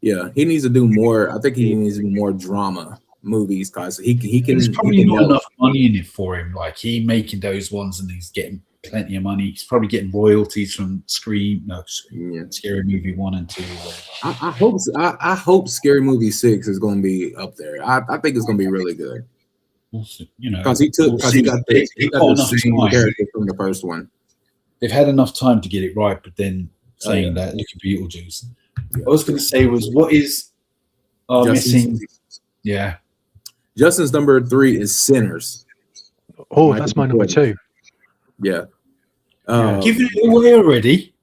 [SPEAKER 2] Yeah, he needs to do more. I think he needs to do more drama movies because he can.
[SPEAKER 1] There's probably not enough money in it for him. Like he making those ones and he's getting plenty of money. He's probably getting royalties from Scary Movie 1 and 2.
[SPEAKER 2] I hope Scary Movie 6 is going to be up there. I think it's going to be really good.
[SPEAKER 1] You know,
[SPEAKER 2] because he got the same character from the first one.
[SPEAKER 1] They've had enough time to get it right, but then saying that, look at Beetlejuice. I was going to say was what is missing? Yeah,
[SPEAKER 2] Justin's number 3 is Sinners.
[SPEAKER 4] Oh, that's my number 2.
[SPEAKER 2] Yeah.
[SPEAKER 1] Giving it away already.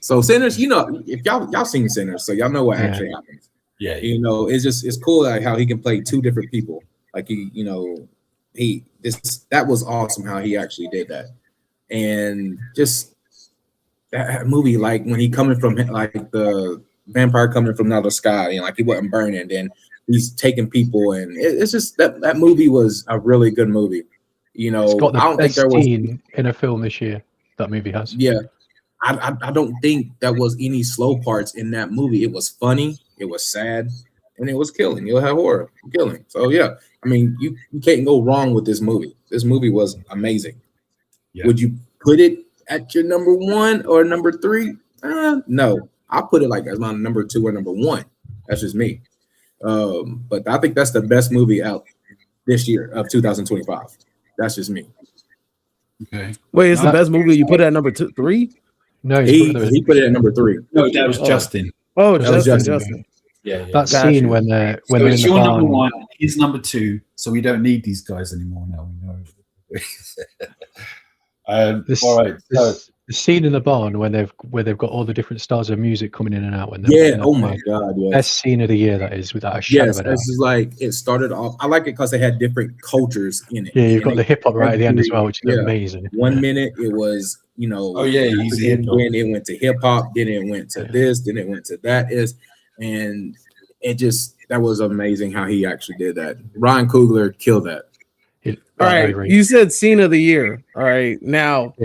[SPEAKER 2] So Sinners, you know, if y'all seen Sinners, so y'all know what actually happens.
[SPEAKER 1] Yeah,
[SPEAKER 2] you know, it's cool how he can play 2 different people. Like that was awesome how he actually did that, and just that movie, like when he coming from like the vampire coming from out of the sky, and like he wasn't burning, then he's taking people, and it's just that movie was a really good movie. You know,
[SPEAKER 4] it's got the
[SPEAKER 2] I don't think there was
[SPEAKER 4] scene in a film this year. That movie has.
[SPEAKER 2] Yeah, I don't think there was any slow parts in that movie. It was funny, it was sad, and it was killing. You'll have horror killing. So yeah, I mean, you can't go wrong with this movie. This movie was amazing. Yeah. Would you put it at your number 1 or number 3? No, I put it like as my number 2 or number 1. That's just me. But I think that's the best movie out this year of 2025. That's just me.
[SPEAKER 1] Okay.
[SPEAKER 3] Wait, it's the best movie. You put it at number 2, 3?
[SPEAKER 4] No,
[SPEAKER 2] he put it at number 3.
[SPEAKER 1] No, that was Justin.
[SPEAKER 3] Oh, Justin.
[SPEAKER 1] Yeah.
[SPEAKER 4] That scene when they're in
[SPEAKER 1] it's
[SPEAKER 4] the
[SPEAKER 1] your
[SPEAKER 4] barn.
[SPEAKER 1] number 1, his number 2, so we don't need these guys anymore now. We know. All right.
[SPEAKER 4] The scene in the barn where they've got all the different styles of music coming in and out. When
[SPEAKER 2] oh my god, yeah.
[SPEAKER 4] Best scene of the year, that is, without a shadow of a doubt.
[SPEAKER 2] This is like it started off. I like it because they had different cultures in it.
[SPEAKER 4] Yeah, you've got the hip hop right at the end as well, which is amazing.
[SPEAKER 2] 1 minute it was, you know,
[SPEAKER 1] easy hip hop.
[SPEAKER 2] Then it went to hip hop, then it went to this, then it went to that and it just that was amazing how he actually did that. Ryan Coogler killed that.
[SPEAKER 3] All right, you said scene of the year. All right, now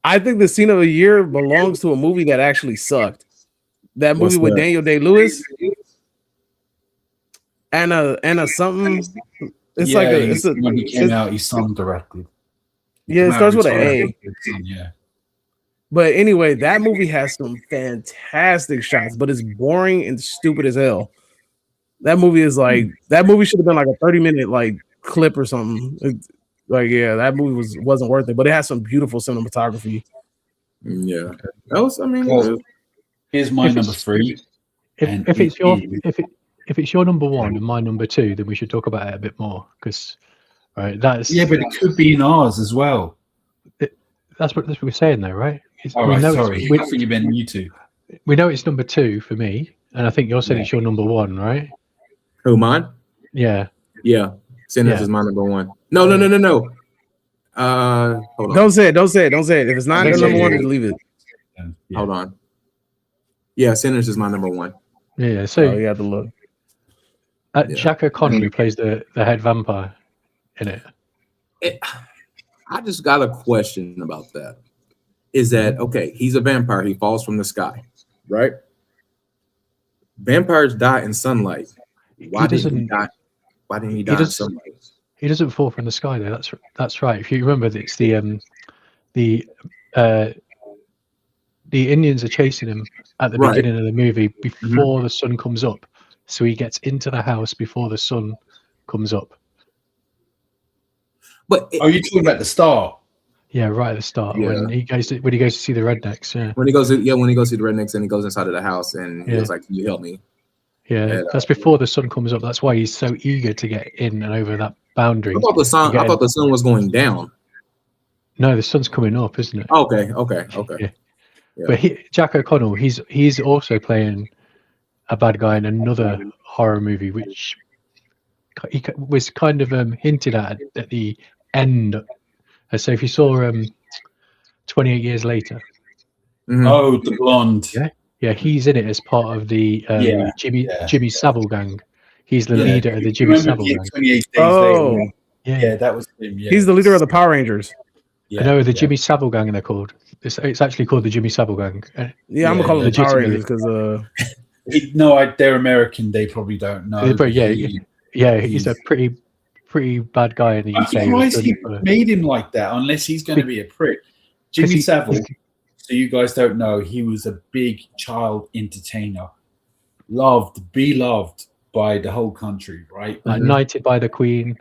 [SPEAKER 3] I think the scene of the year belongs to a movie that actually sucked. That movie with Daniel Day-Lewis and a something. It's
[SPEAKER 1] when he came out, he's song directed.
[SPEAKER 3] Yeah, it starts with an A.
[SPEAKER 1] Yeah.
[SPEAKER 3] But anyway, that movie has some fantastic shots, but it's boring and stupid as hell. That movie is like that movie should have been like a 30-minute like clip or something. That movie wasn't worth it, but it has some beautiful cinematography.
[SPEAKER 2] Yeah, that was. I mean,
[SPEAKER 1] here's my number 3.
[SPEAKER 4] If if it's your number one and my number two, then we should talk about it a bit more because, right? That's
[SPEAKER 1] Yeah, but it could be in ours as well.
[SPEAKER 4] That's what we're saying, though, right?
[SPEAKER 1] All right, sorry. I think you meant you two.
[SPEAKER 4] We know it's number two for me, and I think you're saying it's your number one, right?
[SPEAKER 2] Who, mine?
[SPEAKER 4] Yeah.
[SPEAKER 2] Yeah. Sinners is my number one. No. Hold on.
[SPEAKER 3] Don't say it. If it's not your number one, just leave it.
[SPEAKER 1] Yeah.
[SPEAKER 2] Hold on. Yeah, Sinners is my number one.
[SPEAKER 4] Yeah. So
[SPEAKER 3] you have to look.
[SPEAKER 4] Jack O'Connell, who plays the head vampire in it.
[SPEAKER 2] I just got a question about that. Is that okay? He's a vampire. He falls from the sky, right? Vampires die in sunlight. Why didn't he die? Why didn't he die in sunlight?
[SPEAKER 4] He doesn't fall from the sky, though. That's right. If you remember, it's the Indians are chasing him at the beginning of the movie before the sun comes up, so he gets into the house before the sun comes up.
[SPEAKER 2] But
[SPEAKER 1] are you talking about the start?
[SPEAKER 4] Yeah, right at the start when he goes to see the rednecks. Yeah,
[SPEAKER 2] when he goes to see the rednecks and he goes inside of the house and he was like, "Can you help me?"
[SPEAKER 4] Yeah, that's before the sun comes up. That's why he's so eager to get in and over that boundary.
[SPEAKER 2] I thought the sun was going down.
[SPEAKER 4] No, the sun's coming up, isn't it?
[SPEAKER 2] Okay.
[SPEAKER 4] Yeah. But Jack O'Connell, he's also playing a bad guy in another horror movie, which he was kind of hinted at the end. So if you saw 28 Years Later.
[SPEAKER 1] Oh, the blonde.
[SPEAKER 4] Yeah, he's in it as part of the Jimmy Savile gang. He's the leader of the Jimmy Savile gang.
[SPEAKER 1] 28 days later.
[SPEAKER 4] Yeah,
[SPEAKER 1] that was him. Yeah.
[SPEAKER 3] He's the leader of the Power Rangers.
[SPEAKER 4] I know the Jimmy Savile gang. They're called. It's actually called the Jimmy Savile gang.
[SPEAKER 3] I'm gonna call them the Power Rangers because
[SPEAKER 1] they're American. They probably don't know.
[SPEAKER 4] But he's a pretty bad guy in the UK.
[SPEAKER 1] I'm surprised he made him like that, unless he's going to be a prick. Jimmy Savile. So you guys don't know, he was a big child entertainer, beloved by the whole country, right?
[SPEAKER 4] Knighted by the Queen,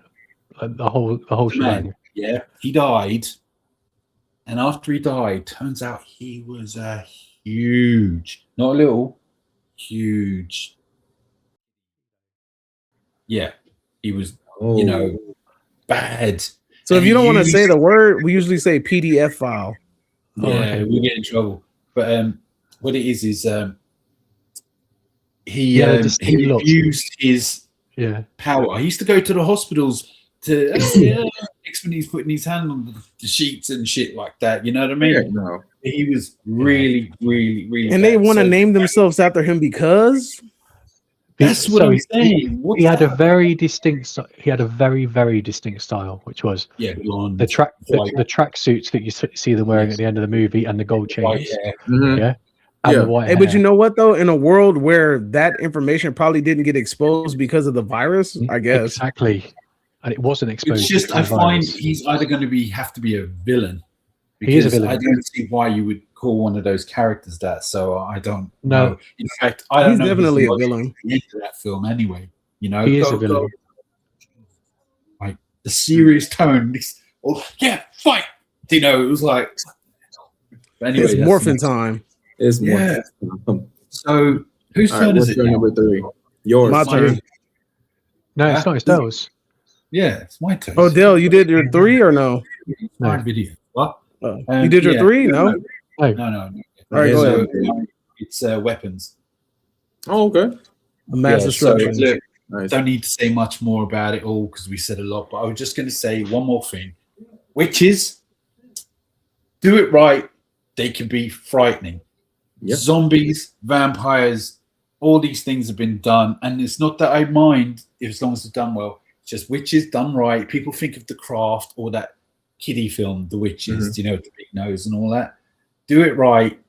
[SPEAKER 4] the whole shebang.
[SPEAKER 1] Yeah, he died, and after he died, turns out he was a huge, not a little, huge. Yeah, he was, bad.
[SPEAKER 3] So if you don't want to say the word, we usually say PDF file.
[SPEAKER 1] Yeah, we get in trouble. But what it is he abused his power. He used to go to the hospitals to when he's putting his hand on the sheets and shit like that. You know what I mean?
[SPEAKER 2] Yeah, no.
[SPEAKER 1] He was really, really, really.
[SPEAKER 3] And they want to name themselves after him because.
[SPEAKER 1] That's what I'm saying.
[SPEAKER 4] He had a very distinct. He had a very, very distinct style, which was the track suits that you see them wearing at the end of the movie, and the gold chains. The white hair.
[SPEAKER 3] But you know what though? In a world where that information probably didn't get exposed because of the virus, I guess
[SPEAKER 4] exactly, and it wasn't exposed.
[SPEAKER 1] It's just I find he's either going to have to be a villain. Because
[SPEAKER 4] he is a villain.
[SPEAKER 1] I don't see why you would call one of those characters that. So I don't know. In fact, I don't know.
[SPEAKER 3] He's definitely a villain.
[SPEAKER 1] Into that film, anyway.
[SPEAKER 4] He is a villain.
[SPEAKER 1] Like the serious tone. Fight. It was like. Anyway,
[SPEAKER 3] it's morphin' time.
[SPEAKER 2] It's morphin' time.
[SPEAKER 1] So whose turn is it?
[SPEAKER 2] Number 3. Yours.
[SPEAKER 3] My turn.
[SPEAKER 4] No, it's not. It's Dell's.
[SPEAKER 1] Yeah, it's my turn.
[SPEAKER 3] Oh, Dell, you did your 3 or no?
[SPEAKER 1] My video. What?
[SPEAKER 3] You did your 3? No.
[SPEAKER 1] No. All
[SPEAKER 3] right, go ahead.
[SPEAKER 1] It's weapons.
[SPEAKER 2] Oh, okay.
[SPEAKER 3] Mass destruction.
[SPEAKER 1] So, look, don't need to say much more about it all because we said a lot. But I was just going to say one more thing, which is do it right. They can be frightening. Yep. Zombies, vampires, all these things have been done, and it's not that I mind as long as it's done well. It's just witches done right. People think of The Craft or that kiddie film, The Witches, the big nose and all that. Do it right.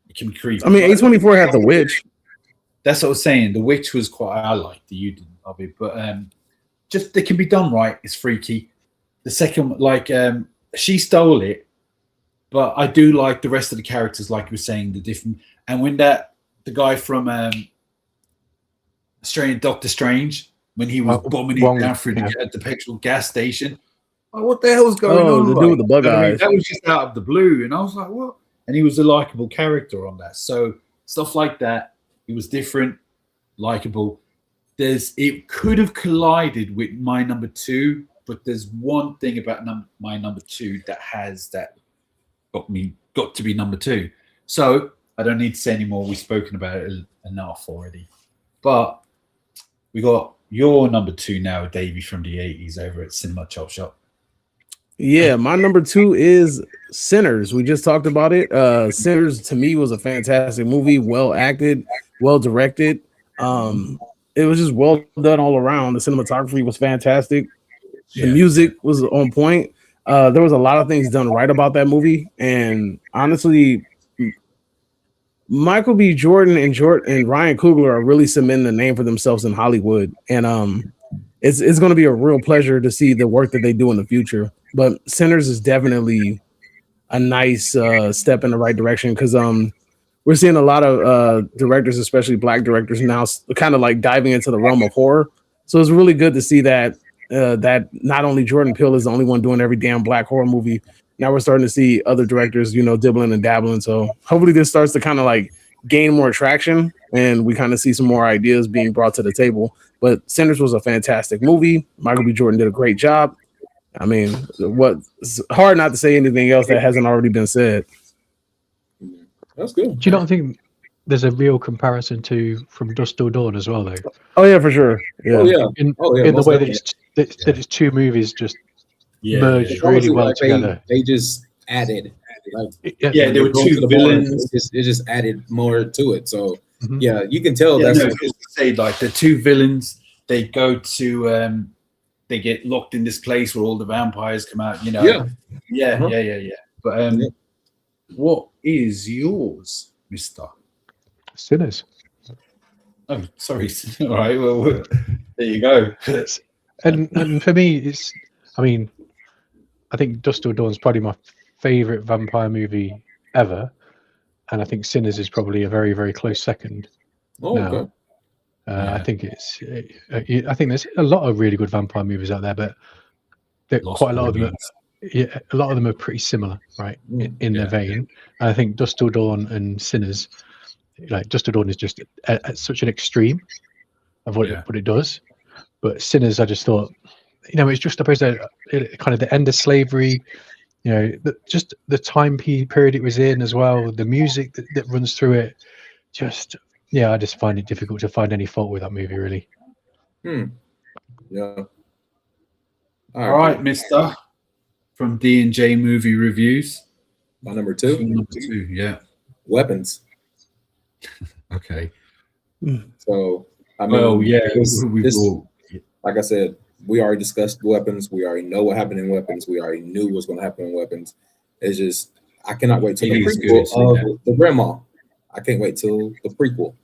[SPEAKER 1] It can be creepy.
[SPEAKER 3] I mean, A24 had The Witch.
[SPEAKER 1] That's what I was saying. The Witch was I liked it. You didn't love it, but just they can be done right. It's freaky. The second, she stole it, but I do like the rest of the characters, like you were saying, the different. And when the guy from Doctor Strange, when he was bombing it down through the petrol gas station. Oh, what the hell's going on?
[SPEAKER 3] The dude with the bug eyes.
[SPEAKER 1] That was just out of the blue, and I was like, "What?" And he was a likable character on that. So stuff like that. He was different, likable. it could have collided with my number 2, but there's one thing about my number 2 that got to be number 2. So I don't need to say any more. We've spoken about it enough already. But we got your number 2 now, Davey, from the 80s over at Cinema Chop Shop.
[SPEAKER 3] Yeah, my number 2 is Sinners. We just talked about it. Sinners to me was a fantastic movie, well acted, well directed. It was just well done all around. The cinematography was fantastic. The music was on point. There was a lot of things done right about that movie, and honestly, Michael B. Jordan and Ryan Coogler are really cementing the name for themselves in Hollywood, and it's going to be a real pleasure to see the work that they do in the future. But Sinners is definitely a nice step in the right direction, because we're seeing a lot of directors, especially Black directors, now kind of like diving into the realm of horror. So it's really good to see that that not only Jordan Peele is the only one doing every damn Black horror movie. Now we're starting to see other directors, dibbling and dabbling. So hopefully this starts to kind of like gain more traction, and we kind of see some more ideas being brought to the table. But Sinners was a fantastic movie. Michael B. Jordan did a great job. I mean, it's hard not to say anything else that hasn't already been said.
[SPEAKER 2] That's good.
[SPEAKER 4] Do you not think there's a real comparison to From Dusk Till Dawn as well, though?
[SPEAKER 3] Oh yeah, for sure. Yeah.
[SPEAKER 2] Oh yeah.
[SPEAKER 4] In the
[SPEAKER 2] most
[SPEAKER 4] way that
[SPEAKER 2] definitely.
[SPEAKER 4] it's two movies just merged really
[SPEAKER 2] Honestly,
[SPEAKER 4] well
[SPEAKER 2] like,
[SPEAKER 4] together.
[SPEAKER 2] They just added,
[SPEAKER 1] There were 2 villains.
[SPEAKER 2] It just added more to it. So
[SPEAKER 4] Mhm.
[SPEAKER 2] yeah, you can tell
[SPEAKER 1] Yeah,
[SPEAKER 2] that's
[SPEAKER 1] no, just to say, like, the 2 villains, they go to they get locked in this place where all the vampires come out.
[SPEAKER 2] Yeah.
[SPEAKER 1] But what is yours, Mister?
[SPEAKER 4] Sinners.
[SPEAKER 1] Oh, sorry. All right. Well, there you go.
[SPEAKER 4] And for me, I think Dusk Till Dawn is probably my favorite vampire movie ever, and I think Sinners is probably a very, very close second.
[SPEAKER 2] Oh,
[SPEAKER 4] now.
[SPEAKER 2] okay.
[SPEAKER 4] I think I think there's a lot of really good vampire movies out there, but quite a lot of them. A lot of them are pretty similar, right, in their vein. And I think Dusk Till Dawn and Sinners, like Dusk Till Dawn, is just at such an extreme of what it does. But Sinners, I just thought, it's just supposed to kind of the end of slavery, just the time period it was in as well, the music that runs through it. I just find it difficult to find any fault with that movie, really.
[SPEAKER 2] Yeah.
[SPEAKER 1] All right, Mister, from D&J Movie Reviews.
[SPEAKER 2] My number 2.
[SPEAKER 1] Number 2, yeah.
[SPEAKER 2] Weapons.
[SPEAKER 1] Okay.
[SPEAKER 2] So I mean, like I said, we already discussed weapons. We already know what happened in weapons. We already knew what's going to happen in weapons. It's just I cannot wait till the prequel of the grandma. I can't wait till the prequel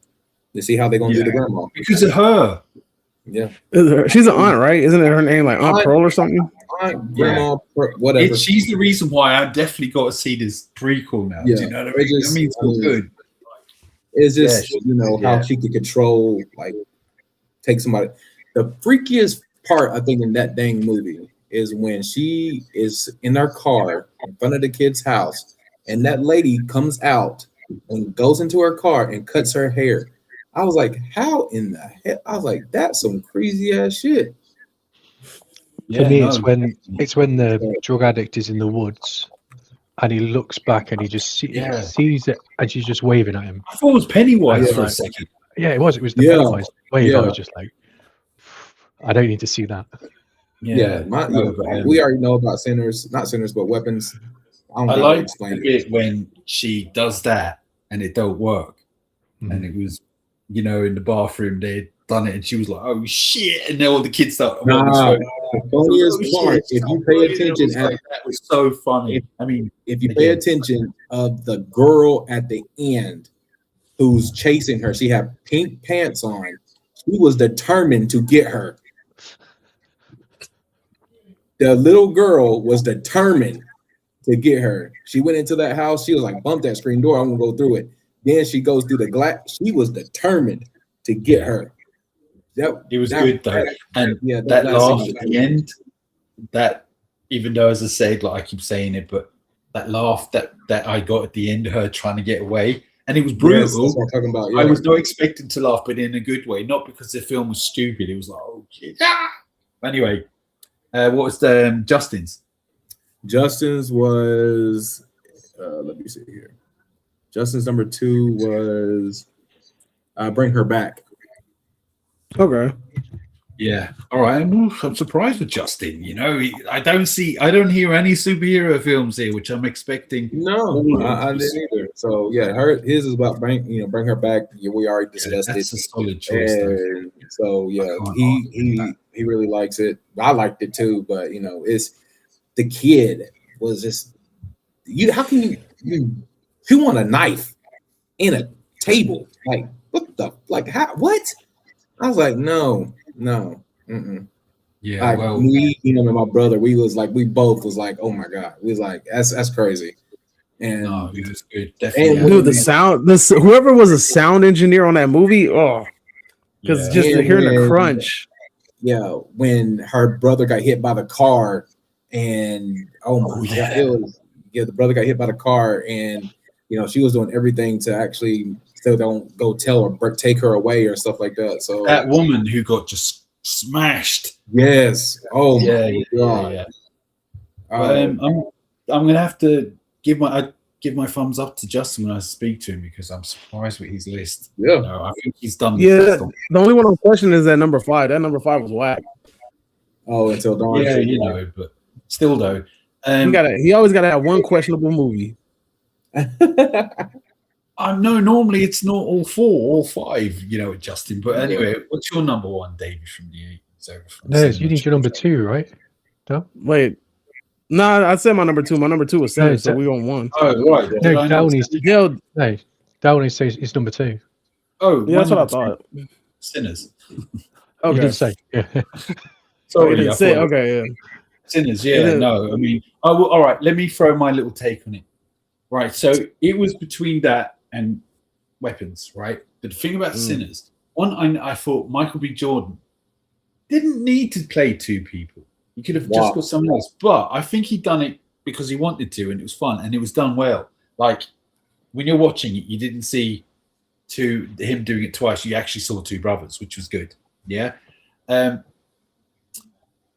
[SPEAKER 2] to see how they're going to do the grandma.
[SPEAKER 1] Because of her.
[SPEAKER 2] Yeah.
[SPEAKER 3] She's an aunt, right? Isn't it her name like Aunt Pearl or something?
[SPEAKER 2] Aunt, grandma, whatever.
[SPEAKER 1] She's the reason why I definitely got to see this prequel now.
[SPEAKER 2] Yeah.
[SPEAKER 1] Do you know what I mean? That means it's good.
[SPEAKER 2] It's just, how she could control, like, take somebody. The freakiest part, I think, in that dang movie is when she is in her car in front of the kid's house, and that lady comes out and goes into her car and cuts her hair. I was like, how in the hell? I was like, that's some crazy ass shit.
[SPEAKER 4] For me, it's when the drug addict is in the woods and he looks back and he just sees it and she's just waving at him.
[SPEAKER 1] I thought it was Pennywise for a second.
[SPEAKER 4] Yeah, it was. It was the Pennywise wave. I was just like, I don't need to see that.
[SPEAKER 2] We already know about Sinners, not Sinners, but Weapons.
[SPEAKER 1] I like the bit when she does that and it don't work. And it was, in the bathroom, they'd done it and she was like, oh shit. And then all the kids start.
[SPEAKER 2] The funniest part, if you pay attention,
[SPEAKER 1] that was so funny.
[SPEAKER 2] If you pay attention of the girl at the end who's chasing her, she had pink pants on. He was determined to get her. The little girl was determined to get her. She went into that house. She was like, bump that screen door. I'm going to go through it. Then she goes through the glass. She was determined to get her.
[SPEAKER 1] It was good though. And that laugh at the end, that, even though, as I said, like I keep saying it, but that laugh that I got at the end of her trying to get away, and it was
[SPEAKER 2] Yes,
[SPEAKER 1] brutal.
[SPEAKER 2] that's what I'm talking about. Yeah.
[SPEAKER 1] I was not expecting to laugh, but in a good way, not because the film was stupid. It was like, oh shit. Ah! Anyway, what was the Justin's?
[SPEAKER 2] Justin's was let me see here. Justin's number 2 was Bring Her Back.
[SPEAKER 3] Okay.
[SPEAKER 1] Yeah. All right. I'm surprised with Justin. You know, I don't hear any superhero films here, which I'm expecting.
[SPEAKER 2] No, I didn't either. So yeah, his is about Bring Her Back. Yeah, we already discussed
[SPEAKER 1] That's
[SPEAKER 2] it.
[SPEAKER 1] a solid choice.
[SPEAKER 2] And so yeah, he really likes it. I liked it too, but you know, it's the kid was just how can you who want a knife in a table? Like what the how what? I was like, no. Mm-mm.
[SPEAKER 1] Yeah, well,
[SPEAKER 2] me, and my brother, we both was like, oh my god, we was like, that's crazy. And
[SPEAKER 1] no, it was good. Definitely.
[SPEAKER 3] Dude, the sound, whoever was a sound engineer on that movie, because just hearing the crunch.
[SPEAKER 2] Yeah, when her brother got hit by the car, and the brother got hit by the car, and you know she was doing everything to actually so don't go tell or take her away or stuff like that. So
[SPEAKER 1] that woman who got just smashed.
[SPEAKER 2] Yes. Oh
[SPEAKER 1] yeah,
[SPEAKER 2] my god.
[SPEAKER 1] Yeah. I'm gonna have to give my thumbs up to Justin when I speak to him because I'm surprised with his list.
[SPEAKER 2] Yeah,
[SPEAKER 1] no, I think he's done.
[SPEAKER 3] Yeah, the only one I'm questioning is that number 5. That number 5 was whack.
[SPEAKER 2] Oh, Until Dawn.
[SPEAKER 1] Yeah, you know, but still though,
[SPEAKER 3] he always got to have one questionable movie.
[SPEAKER 1] No, normally it's not all 4 or 5, you know, Justin. But anyway, what's your number 1, Davey, from the
[SPEAKER 4] you need your number 2, right? No?
[SPEAKER 3] Wait. No, I said my number 2. My number 2 was 7, so we on 1.
[SPEAKER 1] Oh, right.
[SPEAKER 4] No, that one says it's number 2.
[SPEAKER 1] Oh,
[SPEAKER 3] yeah, that's what I thought.
[SPEAKER 1] Sinners.
[SPEAKER 4] Okay. You didn't say. Yeah.
[SPEAKER 1] Sorry,
[SPEAKER 3] didn't say. Okay, yeah.
[SPEAKER 1] Sinners. Yeah, no. I mean, all right. Let me throw my little take on it. Right. So it was between that and Weapons, right? But the thing about Sinners, I thought Michael B. Jordan didn't need to play 2 people. He could have just got someone else. But I think he done it because he wanted to, and it was fun, and it was done well. Like when you're watching it, you didn't see him doing it twice. You actually saw 2 brothers, which was good. Yeah. I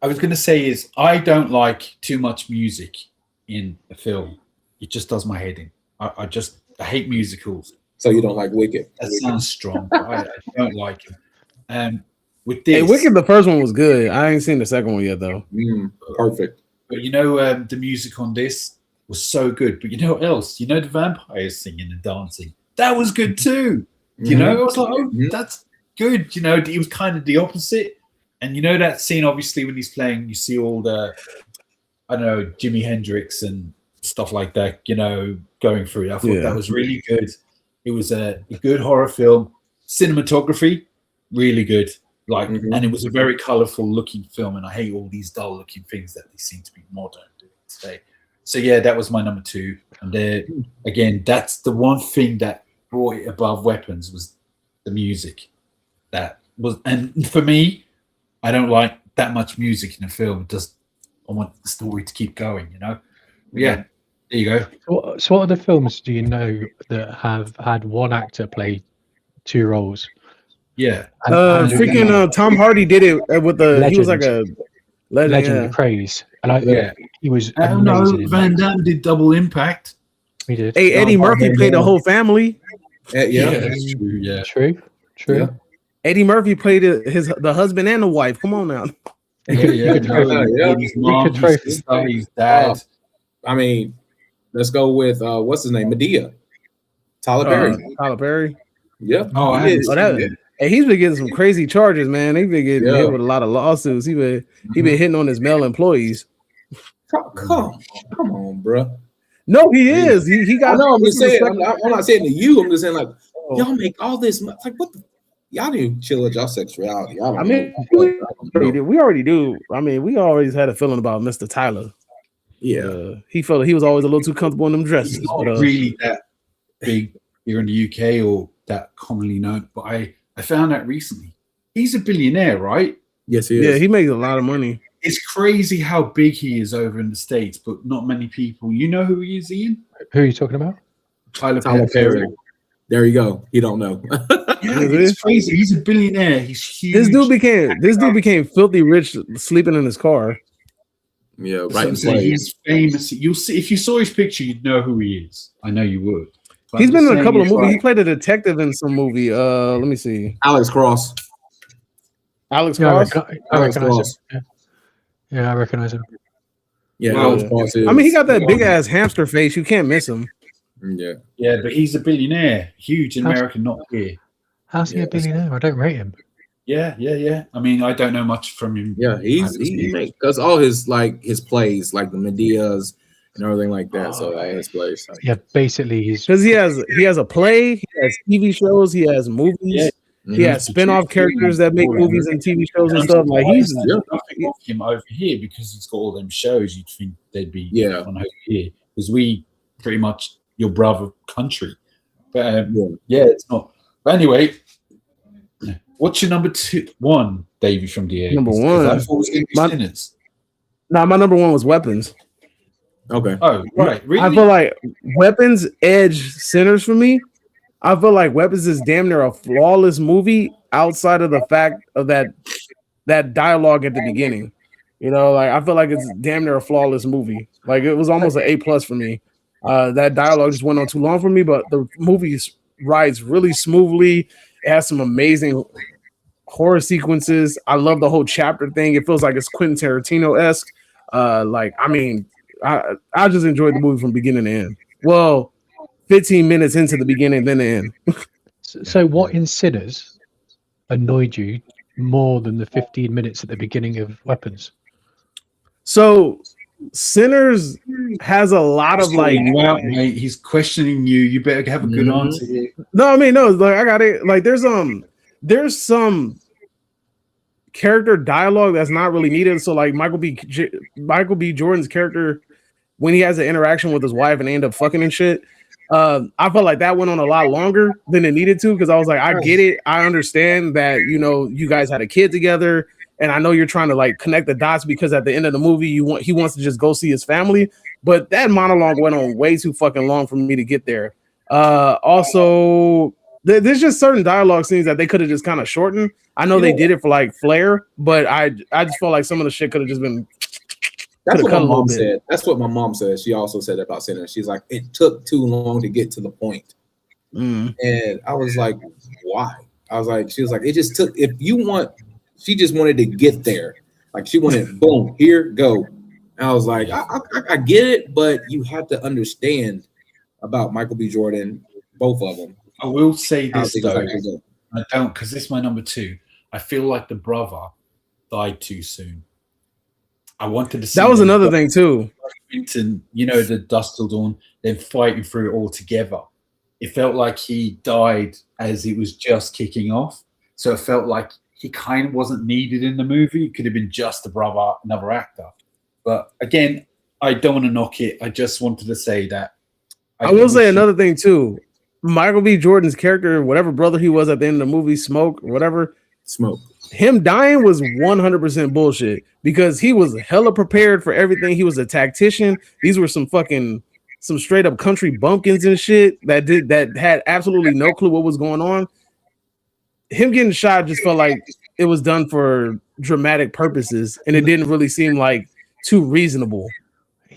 [SPEAKER 1] was going to say is I don't like too much music in a film. It just does my head in. I hate musicals.
[SPEAKER 2] So you don't like Wicked?
[SPEAKER 1] That sounds strong. But I don't like it. With this,
[SPEAKER 3] hey, Wicked, the first one was good. I ain't seen the second one yet though.
[SPEAKER 2] Perfect.
[SPEAKER 1] But you know, the music on this was so good. But you know what else? You know, the vampires singing and dancing. That was good too. You know, I was like, that's good. You know, it was kind of the opposite. And you know that scene, obviously, when he's playing, you see all the, I don't know, Jimi Hendrix and stuff like that, you know, going through it. I thought that was really good. It was a good horror film. Cinematography, really good. Like, and it was a very colorful looking film. And I hate all these dull looking things that they seem to be modern doing today. So yeah, that was my number 2. And again, that's the one thing that brought it above Weapons was the music. That was, and for me, I don't like that much music in a film. I want the story to keep going, you know? But yeah, there you go.
[SPEAKER 4] So what other films do you know that have had one actor play 2 roles?
[SPEAKER 1] Yeah.
[SPEAKER 3] Freaking Tom Hardy did it with the, he was like a
[SPEAKER 4] Legend of Praise. And he was amazing.
[SPEAKER 1] Van Damme did Double Impact.
[SPEAKER 4] He did.
[SPEAKER 3] Hey, Eddie Murphy played the whole family.
[SPEAKER 2] Yeah,
[SPEAKER 1] that's true. Yeah.
[SPEAKER 4] True.
[SPEAKER 2] Yeah.
[SPEAKER 3] Eddie Murphy played the husband and the wife. Come on now.
[SPEAKER 1] His mom, his sister, his dad.
[SPEAKER 2] I mean, let's go with what's his name? Medea. Tyler Perry.
[SPEAKER 3] Tyler Perry.
[SPEAKER 2] Yeah.
[SPEAKER 3] Hey, he's been getting some crazy charges, man. He's been getting hit with a lot of lawsuits. He been hitting on his male employees.
[SPEAKER 2] Come on, bro.
[SPEAKER 3] No, he is. He got.
[SPEAKER 2] No, I'm just saying. I'm not saying to you. I'm just saying, like, y'all make all this. Like, what the? Y'all do chill with y'all sexuality.
[SPEAKER 3] I mean, we already do. I mean, we always had a feeling about Mr. Tyler.
[SPEAKER 2] Yeah,
[SPEAKER 3] he felt he was always a little too comfortable in them dresses.
[SPEAKER 1] He's not really that big here in the UK or that commonly known. But I found out recently he's a billionaire, right?
[SPEAKER 2] Yes, he is.
[SPEAKER 3] Yeah, he makes a lot of money.
[SPEAKER 1] It's crazy how big he is over in the States, but not many people. You know who he is, Ian?
[SPEAKER 4] Who are you talking about?
[SPEAKER 1] Tyler Perry.
[SPEAKER 2] There you go. He don't know.
[SPEAKER 1] Yeah, it's crazy. He's a billionaire. He's huge.
[SPEAKER 3] This dude became filthy rich sleeping in his car.
[SPEAKER 2] Yeah,
[SPEAKER 1] That's what
[SPEAKER 2] right.
[SPEAKER 1] I'm saying. He's famous. You'll see if you saw his picture, you'd know who he is. I know you would. But
[SPEAKER 3] He's
[SPEAKER 1] I'm
[SPEAKER 3] been
[SPEAKER 1] just
[SPEAKER 3] in a couple of
[SPEAKER 1] saying,
[SPEAKER 3] movies.
[SPEAKER 1] like,
[SPEAKER 3] He played a detective in some movie. Let me see.
[SPEAKER 2] Alex Cross.
[SPEAKER 3] Alex
[SPEAKER 4] Yeah,
[SPEAKER 3] Cross.
[SPEAKER 4] I
[SPEAKER 2] Alex
[SPEAKER 4] recognize him.
[SPEAKER 2] Cross.
[SPEAKER 4] Yeah, I recognize him.
[SPEAKER 2] Yeah,
[SPEAKER 1] Well,
[SPEAKER 2] Alex Cross is.
[SPEAKER 3] I mean, he got that big ass hamster face. You can't miss him.
[SPEAKER 2] Yeah.
[SPEAKER 1] yeah, but he's a billionaire, huge in
[SPEAKER 4] How's-
[SPEAKER 1] America, not here.
[SPEAKER 4] How's he
[SPEAKER 2] Yeah,
[SPEAKER 4] a billionaire? I don't rate him.
[SPEAKER 1] Yeah. I mean, I don't know much from him.
[SPEAKER 2] Yeah, he does all his plays, like the Medeas and everything like that. So all his plays.
[SPEAKER 4] Yeah, basically he's
[SPEAKER 3] Because he has a play, he has TV shows, he has movies,
[SPEAKER 1] Yeah.
[SPEAKER 3] he has spin-off characters that make movies and TV shows and stuff. Like
[SPEAKER 1] There's
[SPEAKER 3] he's
[SPEAKER 1] nothing of him over here because he's got all them shows. You'd think they'd be
[SPEAKER 2] Yeah.
[SPEAKER 1] on over here because we pretty much your brother country. But
[SPEAKER 2] Yeah.
[SPEAKER 1] it's not. But anyway, what's your number one, Davey from DA?
[SPEAKER 3] Number
[SPEAKER 1] 'Cause
[SPEAKER 3] one.
[SPEAKER 1] I thought it was going to be
[SPEAKER 3] My-
[SPEAKER 1] Sinners.
[SPEAKER 3] my number one was Weapons.
[SPEAKER 2] Okay.
[SPEAKER 1] Oh, right. Really?
[SPEAKER 3] I feel like Weapons edge Sinners for me. I feel like Weapons is damn near a flawless movie outside of the fact of that dialogue at the beginning. You know, like I feel like it's damn near a flawless movie. Like it was almost an A+ for me. That dialogue just went on too long for me, but the movie rides really smoothly. It has some amazing horror sequences. I love the whole chapter thing. It feels like it's Quentin Tarantino-esque. I just enjoyed the movie from beginning to end. Well, 15 minutes into the beginning, then the end.
[SPEAKER 4] So what in Sinners annoyed you more than the 15 minutes at the beginning of Weapons?
[SPEAKER 3] So Sinners has a lot of like
[SPEAKER 1] wow, mate, he's questioning you. You better have a good answer here.
[SPEAKER 3] no, like I got it. Like there's some character dialogue that's not really needed. So like Michael B. Jordan's character when he has an interaction with his wife and they end up fucking and shit. I felt like that went on a lot longer than it needed to because I was like, I get it. I understand that, you know, you guys had a kid together and I know you're trying to like connect the dots because at the end of the movie, he wants to just go see his family. But that monologue went on way too fucking long for me to get there. Also, there's just certain dialogue scenes that they could have just kind of shortened. I know they did it for like flair, but I just felt like some of the shit could have just been.
[SPEAKER 2] That's what my mom said. That's what my mom said. She also said about Sinners. She's like, it took too long to get to the point. And I was like, why? She was like, it just took. She just wanted to get there. Like she wanted, boom, here, go. And I was like, I get it, but you have to understand about Michael B. Jordan, both of them.
[SPEAKER 1] I will say this though.
[SPEAKER 2] Exactly.
[SPEAKER 1] I don't, because this is my number two. I feel like the brother died too soon. I wanted to see
[SPEAKER 3] that was another thing too.
[SPEAKER 1] Into, you know, the Dusk Till Dawn, then fighting through it all together. It felt like he died as it was just kicking off. So it felt like he kind of wasn't needed in the movie. It could have been just the brother, another actor. But again, I don't want to knock it. I just wanted to say that.
[SPEAKER 3] I will say another thing too. Michael B. Jordan's character, whatever brother he was at the end of the movie, Smoke, or whatever.
[SPEAKER 2] Smoke.
[SPEAKER 3] Him dying was 100% bullshit because he was hella prepared for everything. He was a tactician. These were some straight up country bumpkins and shit that had absolutely no clue what was going on. Him getting shot just felt like it was done for dramatic purposes, and it didn't really seem like too reasonable,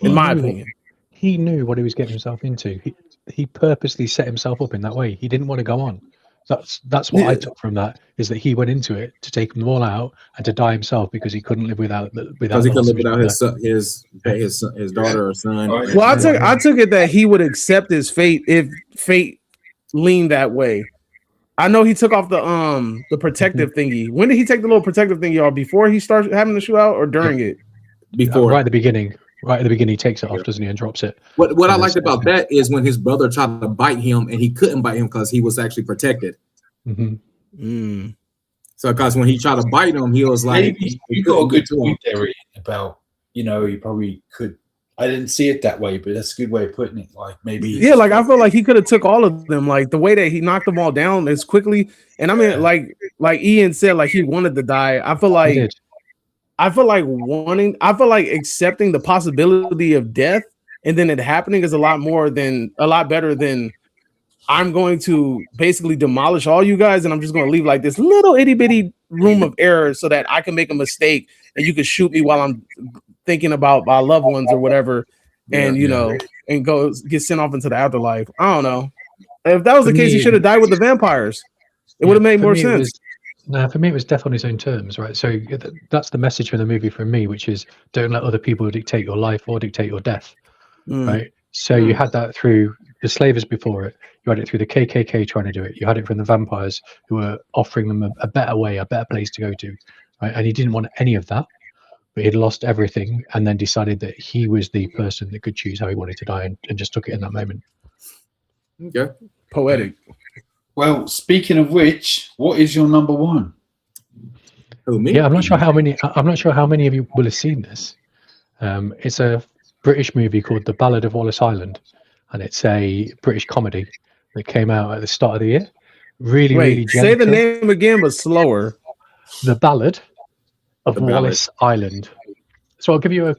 [SPEAKER 3] in my opinion.
[SPEAKER 4] He knew what he was getting himself into. He purposely set himself up in that way. He didn't want to go on. That's what I took from that, is that he went into it to take them all out and to die himself because he couldn't live without
[SPEAKER 2] because he couldn't live without his daughter or son.
[SPEAKER 3] Well, I took it that he would accept his fate if fate leaned that way. I know he took off the protective thingy. When did he take the little protective thingy off? Before he started having the shootout or during it?
[SPEAKER 2] Before,
[SPEAKER 4] right at the beginning. Right at the beginning, he takes it off, doesn't he, and drops it.
[SPEAKER 2] What I liked about that is when his brother tried to bite him and he couldn't bite him because he was actually protected. So because when he tried to bite him, he was like,
[SPEAKER 1] you got a good point there about, you know, he probably could. I didn't see it that way, but that's a good way of putting it. Like maybe,
[SPEAKER 3] yeah, like I feel like he could have took all of them. Like the way that he knocked them all down as quickly, and I mean, like Ian said, like he wanted to die. I feel like accepting the possibility of death and then it happening is a lot better than I'm going to basically demolish all you guys, and I'm just going to leave like this little itty bitty room of error so that I can make a mistake and you can shoot me while I'm thinking about my loved ones or whatever, and and go get sent off into the afterlife. I don't know. If that was the case, he should have died with the vampires. It would have made more sense.
[SPEAKER 4] For me, it was death on his own terms, right? So that's the message from the movie for me, which is don't let other people dictate your life or dictate your death, right? So you had that through the slavers before it. You had it through the KKK trying to do it. You had it from the vampires who were offering them a better way, a better place to go to, right? And he didn't want any of that, but he'd lost everything and then decided that he was the person that could choose how he wanted to die and just took it in that moment.
[SPEAKER 2] Okay.
[SPEAKER 3] Poetic.
[SPEAKER 1] Well, speaking of which, what is your number one?
[SPEAKER 2] Who, me?
[SPEAKER 4] Yeah, I'm not sure how many of you will have seen this. It's a British movie called The Ballad of Wallace Island, and it's a British comedy that came out at the start of the year. Really gentle.
[SPEAKER 3] Say the name again, but slower.
[SPEAKER 4] The Ballad of Wallace Island. So I'll give you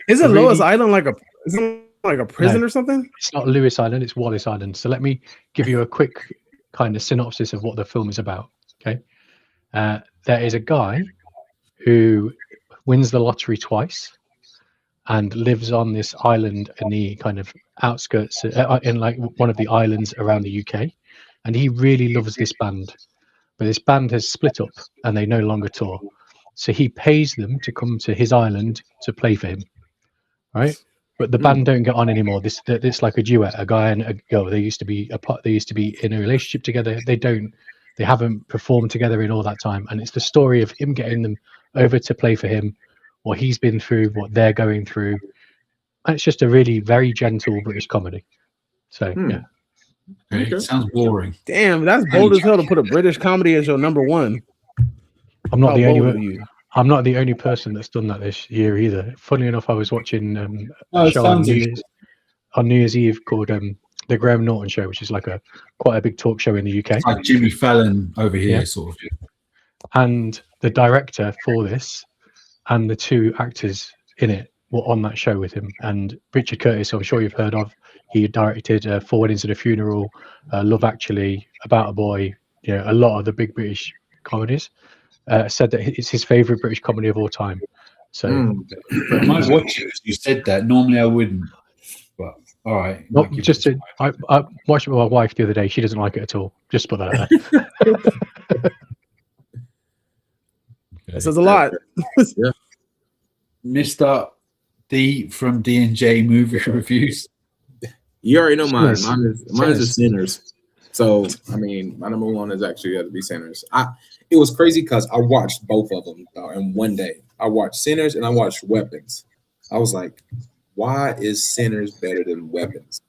[SPEAKER 3] Isn't Lois Island like a prison or something?
[SPEAKER 4] It's not Lewis Island, it's Wallace Island. So let me give you a quick kind of synopsis of what the film is about. Okay. There is a guy who wins the lottery twice and lives on this island in the kind of outskirts, in like one of the islands around the UK. And he really loves this band, but this band has split up and they no longer tour. So he pays them to come to his island to play for him, right? But the band don't get on anymore. This like a duet, a guy and a girl. They used to be in a relationship together. They haven't performed together in all that time. And it's the story of him getting them over to play for him, what he's been through, what they're going through. And it's just a really very gentle British comedy. So yeah.
[SPEAKER 1] Okay. Sounds boring.
[SPEAKER 3] Damn, that's bold as hell to put a British comedy as your number one.
[SPEAKER 4] I'm not the only person that's done that this year either. Funnily enough, I was watching a show on New Year's Eve called The Graham Norton Show, which is like quite a big talk show in the UK.
[SPEAKER 1] It's like Jimmy Fallon over here, sort of.
[SPEAKER 4] And the director for this and the two actors in it were on that show with him. And Richard Curtis, I'm sure you've heard of. He directed Four Weddings and a Funeral, Love Actually, About a Boy, a lot of the big British comedies. Said that it's his favorite British comedy of all time. So
[SPEAKER 1] I might watch it. You said that. Normally I wouldn't, but all right.
[SPEAKER 4] I watched it with my wife the other day. She doesn't like it at all. Just put that out there.
[SPEAKER 3] That says a lot.
[SPEAKER 2] Yeah.
[SPEAKER 1] Mr. D from D&J Movie Reviews.
[SPEAKER 2] You already know mine. Mine is Sinners. So, I mean, my number one is actually got to be Sinners. It was crazy because I watched both of them in one day. I watched Sinners and I watched Weapons. I was like, why is Sinners better than Weapons?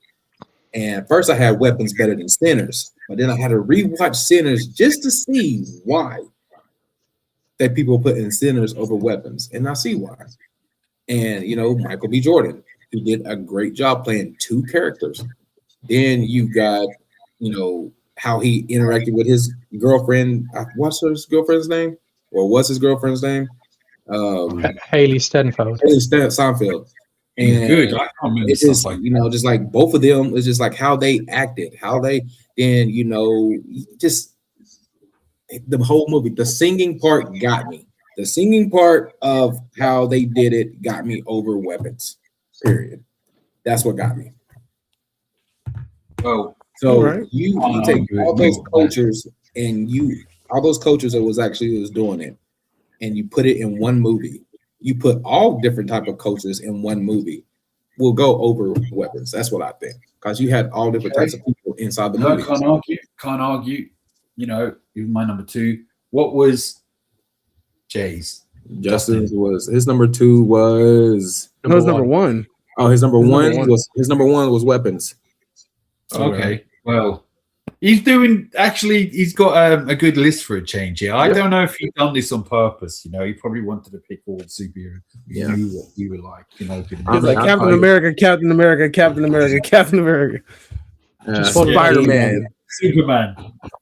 [SPEAKER 2] And first I had Weapons better than Sinners, but then I had to rewatch Sinners just to see why that people put in Sinners over Weapons. And I see why. And, Michael B. Jordan, he did a great job playing two characters. Then you got, how he interacted with his girlfriend. What's his girlfriend's name? Or what's his girlfriend's name?
[SPEAKER 4] Haley Steinfeld.
[SPEAKER 2] Haley Steinfeld. And
[SPEAKER 1] good. I can't remember
[SPEAKER 2] it's just,
[SPEAKER 1] stuff like that.
[SPEAKER 2] just like both of them, it's just like how they acted, how they then, just the whole movie. The singing part got me. The singing part of how they did it got me over Weapons. Period. That's what got me.
[SPEAKER 1] Well,
[SPEAKER 2] so you take all those cultures and all those cultures that was doing it, and you put it in one movie. You put all different type of cultures in one movie. Will go over Weapons. That's what I think, because you had all different types of people inside the movie.
[SPEAKER 1] Can't argue. Even my number two. What was Jay's?
[SPEAKER 2] Justin's was his number two was
[SPEAKER 3] number one.
[SPEAKER 2] Oh, his number one was Weapons.
[SPEAKER 1] Okay. Well, he's got a good list for a change here. I don't know if he's done this on purpose. He probably wanted to pick all the superheroes. He knew what we were like. It's
[SPEAKER 3] like Captain America, Captain America, Captain America, Captain America. Spider-Man,
[SPEAKER 1] Superman.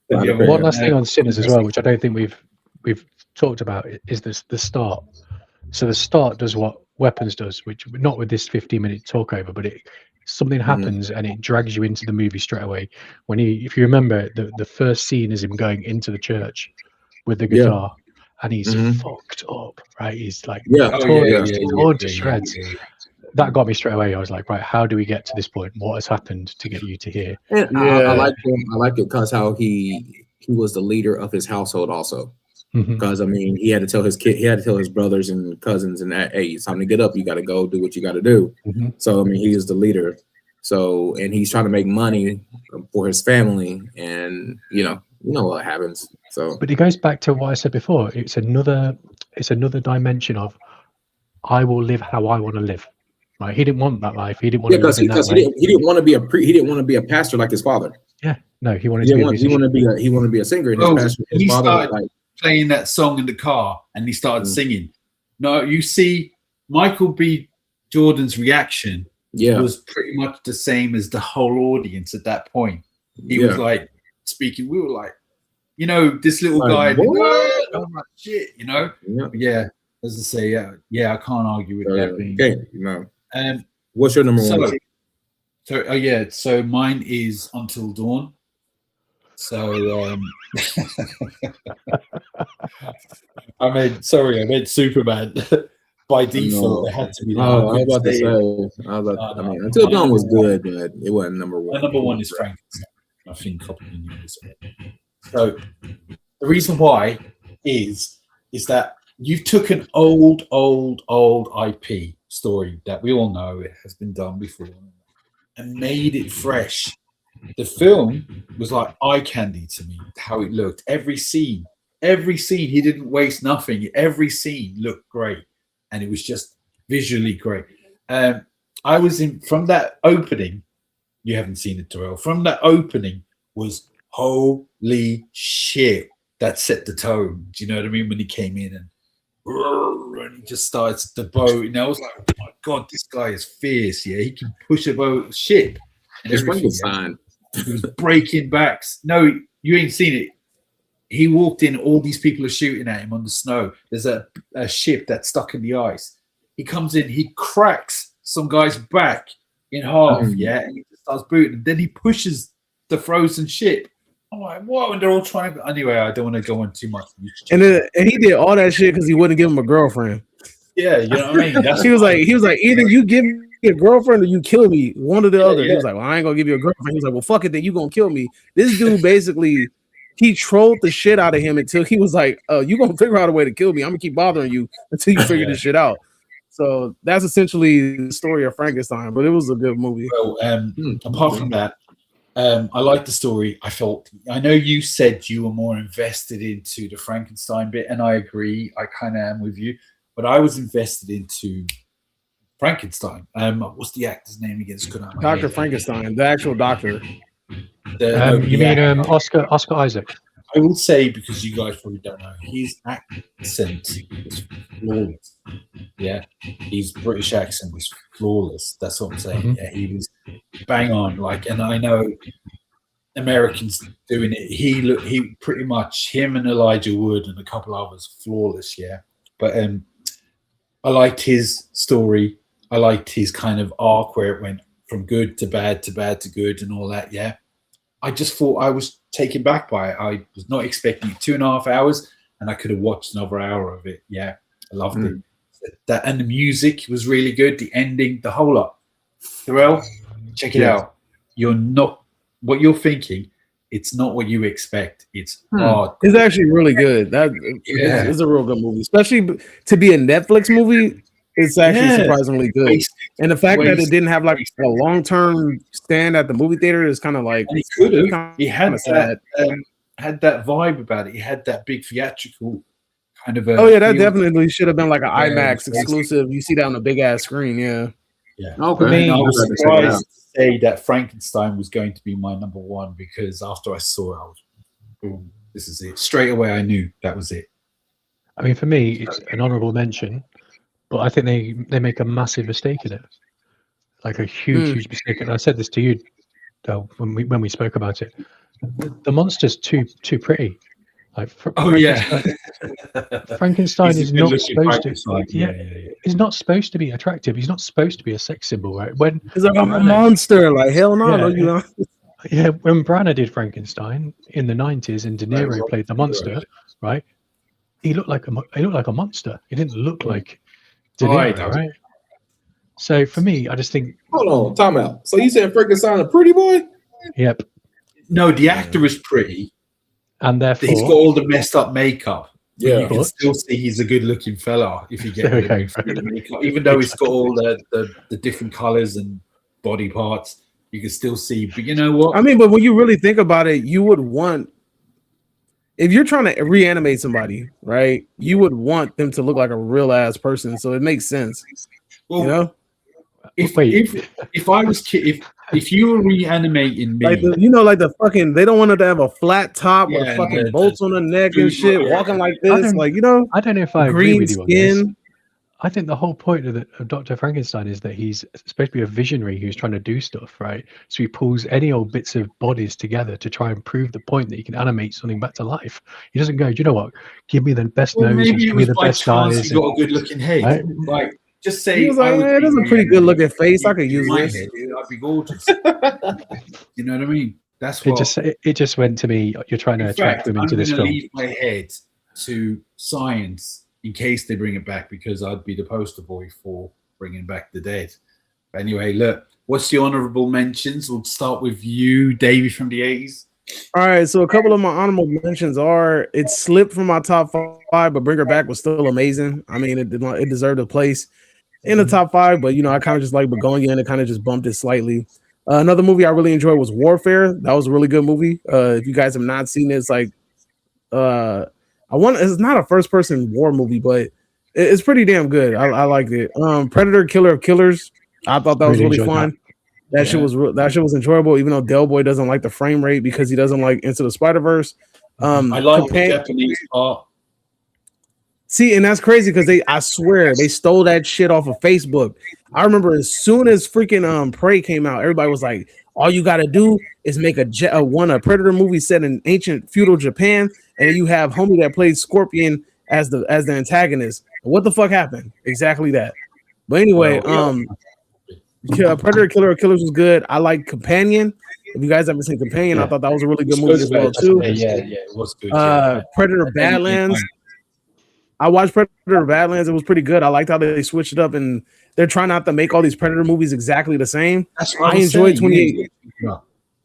[SPEAKER 4] One last thing on Sinners as well, which I don't think we've talked about, is the start. So the start does what Weapons does, which not with this 15-minute talk over, but it something happens and it drags you into the movie straight away. When if you remember, the first scene is him going into the church with the guitar, and he's fucked up, right? He's like torn to shreds. That got me straight away. I was like, right, how do we get to this point? What has happened to get you to here?
[SPEAKER 2] And I like him. I like it because how he was the leader of his household also. Because I mean, he had to tell his kid, he had to tell his brothers and cousins, and that, hey, it's time to get up. You got to go do what you got to do. So I mean, he is the leader. So, and he's trying to make money for his family, and you know what happens. So,
[SPEAKER 4] but it goes back to what I said before. It's another dimension of I will live how I want to live. Right? He didn't want that life. He didn't want to live in that way.
[SPEAKER 2] He didn't want to be he didn't want to be a pastor like his father.
[SPEAKER 4] Yeah, no, he wanted to be a musician.
[SPEAKER 2] He wanted to be a singer. And his father
[SPEAKER 1] started playing that song in the car, and he started singing. No, you see, Michael B. Jordan's reaction was pretty much the same as the whole audience at that point. He was like speaking. We were like, this little guy. Oh my shit, As I say, I can't argue with that being.
[SPEAKER 2] Okay, no. What's your number one?
[SPEAKER 1] So mine is Until Dawn. So I meant Superman. By default, it had to be.
[SPEAKER 2] I was about to say. Until Dawn was good, but it wasn't number one.
[SPEAKER 1] Number one is Frankenstein. I think copied this. So the reason why is that you've took an old IP story that we all know it has been done before and made it fresh. The film was like eye candy to me, how it looked. Every scene, he didn't waste nothing. Every scene looked great, and it was just visually great. I was from that opening. You haven't seen it, Toro. From that opening was holy shit. That set the tone. Do you know what I mean? When he came in and he just starts the boat, and I was like, oh my god, this guy is fierce. Yeah, he can push a boat ship.
[SPEAKER 2] It's Frankenstein.
[SPEAKER 1] He was breaking backs. No, you ain't seen it. He walked in, all these people are shooting at him on the snow. There's a ship that's stuck in the ice. He comes in, he cracks some guy's back in half, and he just starts booting. And then he pushes the frozen ship. I'm like, whoa, and they're all trying to. Anyway, I don't want to go on too much.
[SPEAKER 3] And he did all that shit because he wouldn't give him a girlfriend.
[SPEAKER 1] Yeah, you know what I mean.
[SPEAKER 3] He was like, either you give me a girlfriend or you kill me, one or the other. He was like, well, I ain't gonna give you a girlfriend. He was like, well, fuck it, then you gonna kill me. This dude basically, he trolled the shit out of him until he was like, you gonna figure out a way to kill me. I'm gonna keep bothering you until you figure this shit out. So that's essentially the story of Frankenstein, but it was a good movie.
[SPEAKER 1] Well, apart from that, I like the story. I know you said you were more invested into the Frankenstein bit, and I agree. I kind of am with you, but I was invested into Frankenstein. What's the actor's name again?
[SPEAKER 3] Dr. Frankenstein, the actual doctor.
[SPEAKER 4] You mean Oscar Isaac?
[SPEAKER 1] I will say, because you guys probably don't know, his accent was flawless. Yeah, his British accent was flawless. That's what I'm saying. Yeah, he was bang on. And I know Americans doing it. He pretty much, him and Elijah Wood and a couple others, flawless. Yeah, but I liked his story. I liked his kind of arc where it went from good to bad to bad to good and all that. Yeah. I just thought I was taken back by it. I was not expecting 2.5 hours, and I could have watched another hour of it. Yeah, I loved it. That and the music was really good. The ending, the whole lot. Terrell, check it out. You're not what you're thinking. It's not what you expect. It's hard.
[SPEAKER 3] It's actually really good. That is a real good movie, especially to be a Netflix movie. It's actually surprisingly good. And the fact that it didn't have like a long-term stand at the movie theater is kind of like
[SPEAKER 1] he could have. He had that vibe about it. He had that big theatrical kind of a
[SPEAKER 3] that definitely should have been like an IMAX exclusive. You see that on a big ass screen, yeah.
[SPEAKER 1] Okay. I was surprised to say that Frankenstein was going to be my number one, because after I saw it, I was, boom, this is it. Straight away I knew that was it.
[SPEAKER 4] I mean, for me, it's an honourable mention. But I think they make a massive mistake in it, like a huge mistake. And I said this to you, though, when we spoke about it. The monster's too pretty. Like
[SPEAKER 1] Oh yeah,
[SPEAKER 4] Frankenstein
[SPEAKER 1] He's a
[SPEAKER 4] is not
[SPEAKER 1] good-looking
[SPEAKER 4] supposed to.
[SPEAKER 1] Frankenstein.
[SPEAKER 4] Yeah, he's not supposed to be attractive. He's not supposed to be a sex symbol, right? When
[SPEAKER 3] He's like, I'm a
[SPEAKER 4] Branagh-
[SPEAKER 3] monster. Like, hell no, no,
[SPEAKER 4] Yeah.
[SPEAKER 3] you don't.
[SPEAKER 4] yeah, when Branagh did Frankenstein in the 90s and De Niro played the monster, right? He looked like a monster. He didn't look like De Niro, right? So for me, I just think,
[SPEAKER 2] Hold on, time out. So you said Frankenstein a pretty boy?
[SPEAKER 4] yep,
[SPEAKER 1] No, the actor is pretty.
[SPEAKER 4] and
[SPEAKER 1] He's got
[SPEAKER 4] therefore,
[SPEAKER 1] all the messed up makeup. But
[SPEAKER 2] Yeah.
[SPEAKER 1] you can still see he's a good-looking fella if you get
[SPEAKER 4] There we
[SPEAKER 1] rid of him
[SPEAKER 4] go.
[SPEAKER 1] from the makeup. Even though he's got all the different colors and body parts, you can still see. But you know what?
[SPEAKER 3] I mean, but when you really think about it, you would want, if you're trying to reanimate somebody, right? You would want them to look like a real ass person, so it makes sense.
[SPEAKER 1] Well,
[SPEAKER 3] You know,
[SPEAKER 1] if I was if you were reanimating me,
[SPEAKER 3] like like the fucking, they don't want them to have a flat top with
[SPEAKER 1] Yeah,
[SPEAKER 3] a fucking
[SPEAKER 1] the
[SPEAKER 3] bolts on the neck and shit,
[SPEAKER 1] yeah.
[SPEAKER 3] walking like
[SPEAKER 4] I
[SPEAKER 3] this,
[SPEAKER 4] don't-
[SPEAKER 3] like
[SPEAKER 4] I don't know if I agree
[SPEAKER 3] green
[SPEAKER 4] with you on this.
[SPEAKER 3] skin.
[SPEAKER 4] I think the whole point of Dr. Frankenstein is that he's supposed to be a visionary who's trying to do stuff, right? So he pulls any old bits of bodies together to try and prove the point that he can animate something back to life. He doesn't go, you know what? Give me the best
[SPEAKER 1] Well,
[SPEAKER 4] nose,
[SPEAKER 1] maybe it
[SPEAKER 4] give me
[SPEAKER 1] was
[SPEAKER 4] the
[SPEAKER 1] by
[SPEAKER 4] best
[SPEAKER 1] chance
[SPEAKER 4] eyes.
[SPEAKER 1] he got a good-looking head.
[SPEAKER 4] Right?
[SPEAKER 1] Like, just say
[SPEAKER 3] He was like, it is a pretty good looking face. I could use
[SPEAKER 1] my
[SPEAKER 3] this.
[SPEAKER 1] head. I'd be gorgeous. You know what I mean? That's
[SPEAKER 4] It
[SPEAKER 1] what.
[SPEAKER 4] just went to me. You're trying to
[SPEAKER 1] In
[SPEAKER 4] attract
[SPEAKER 1] fact,
[SPEAKER 4] women
[SPEAKER 1] I'm
[SPEAKER 4] to this
[SPEAKER 1] going to
[SPEAKER 4] film.
[SPEAKER 1] leave my head to science in case they bring it back, because I'd be the poster boy for bringing back the dead. But anyway, look, what's the honourable mentions? We'll start with you, Davey, from the 80s.
[SPEAKER 3] All right, so a couple of my honorable mentions are, it slipped from my top 5, but Bring Her Back was still amazing. I mean, it deserved a place in the top 5, but I kind of just like Begonia, and it kind of just bumped it slightly. Another movie I really enjoyed was Warfare. That was a really good movie. If you guys have not seen it, it's like it's not a first person war movie, but it's pretty damn good. I liked it. Predator, Killer of Killers. I thought that was really
[SPEAKER 4] enjoyed
[SPEAKER 3] fun. That shit was enjoyable, even though Del Boy doesn't like the frame rate because he doesn't like Into the Spider-Verse.
[SPEAKER 1] I like the Japanese part.
[SPEAKER 3] See, and that's crazy because I swear they stole that shit off of Facebook. I remember as soon as freaking Prey came out, everybody was like, all you gotta do is make a Predator movie set in ancient feudal Japan, and then you have homie that plays Scorpion as the antagonist. What the fuck happened? Exactly that. But anyway, Predator, Killer of Killers was good. I like Companion. If you guys haven't seen Companion, I thought that was a really good movie as well too.
[SPEAKER 1] Yeah, it was good.
[SPEAKER 3] Predator Badlands. I watched Predator Badlands. It was pretty good. I liked how they switched it up, and they're trying not to make all these Predator movies exactly the same. I enjoyed 28.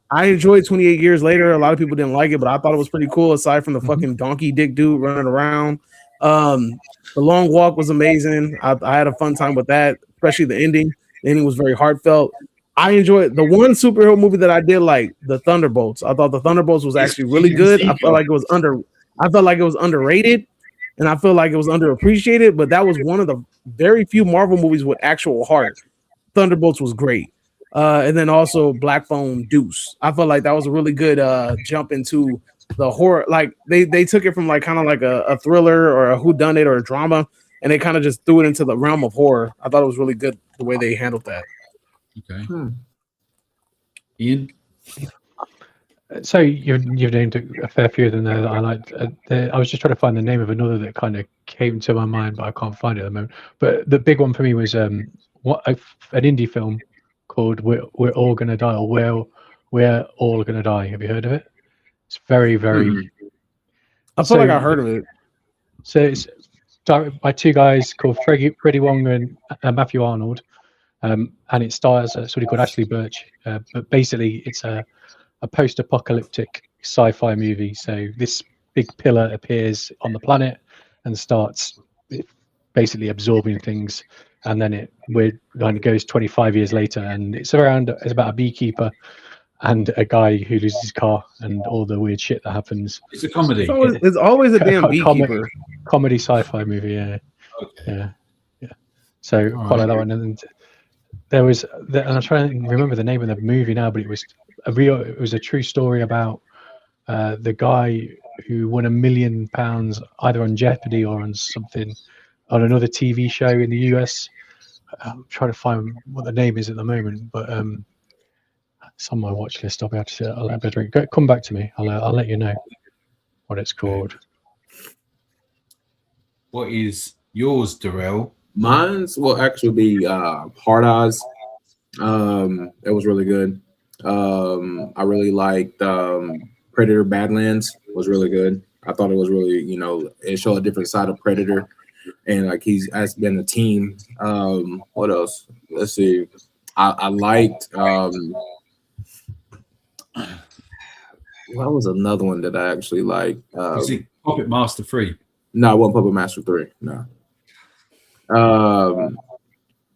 [SPEAKER 3] I enjoyed 28 Years Later. A lot of people didn't like it, but I thought it was pretty cool. Aside from the fucking donkey dick dude running around, The Long Walk was amazing. I had a fun time with that, especially the ending. The ending was very heartfelt. I enjoyed the one superhero movie that I did like, the Thunderbolts. I thought the Thunderbolts was actually really good. I felt like it was underrated. And I feel like it was underappreciated, but that was one of the very few Marvel movies with actual heart. Thunderbolts was great. And then also Black Phone Deuce. I felt like that was a really good jump into the horror. Like they took it from like kind of like a thriller or a whodunit or a drama, and they kind of just threw it into the realm of horror. I thought it was really good the way they handled that.
[SPEAKER 1] Okay. Ian?
[SPEAKER 4] So you've named a fair few of them there that I liked. I was just trying to find the name of another that kind of came to my mind, but I can't find it at the moment. But the big one for me was an indie film called "We're All Gonna Die" or "We're All Gonna Die." Have you heard of it? It's very, very.
[SPEAKER 3] I feel like I heard of it.
[SPEAKER 4] So it's directed by two guys called Freddie Wong and Matthew Arnold, and it stars somebody called Ashley Birch. But basically, it's a post-apocalyptic sci-fi movie. So this big pillar appears on the planet and starts basically absorbing things, and then it kind of goes 25 years later, and it's about a beekeeper and a guy who loses his car and all the weird shit that happens.
[SPEAKER 1] It's a comedy.
[SPEAKER 3] It's always a damn beekeeper.
[SPEAKER 4] Comedy sci-fi movie, yeah.
[SPEAKER 1] Okay.
[SPEAKER 4] Yeah. So quite like that one. And there was, and I'm trying to remember the name of the movie now, but it was a true story about the guy who won £1 million either on Jeopardy or on something on another TV show in the US. I'm trying to find what the name is at the moment, but it's on my watch list. I'll be able to see it. I'll have a drink. Come back to me. I'll let you know. what it's called.
[SPEAKER 1] What is yours, Darrell?
[SPEAKER 2] Mine's will actually be Hard Eyes. It was really good. I really liked Predator Badlands. Was really good. I thought it was really, it showed a different side of Predator, and like has been a team. What else? Let's see. I liked. What was another one that I actually liked?
[SPEAKER 1] Was it Puppet Master 3?
[SPEAKER 2] No, it wasn't Puppet Master 3. No.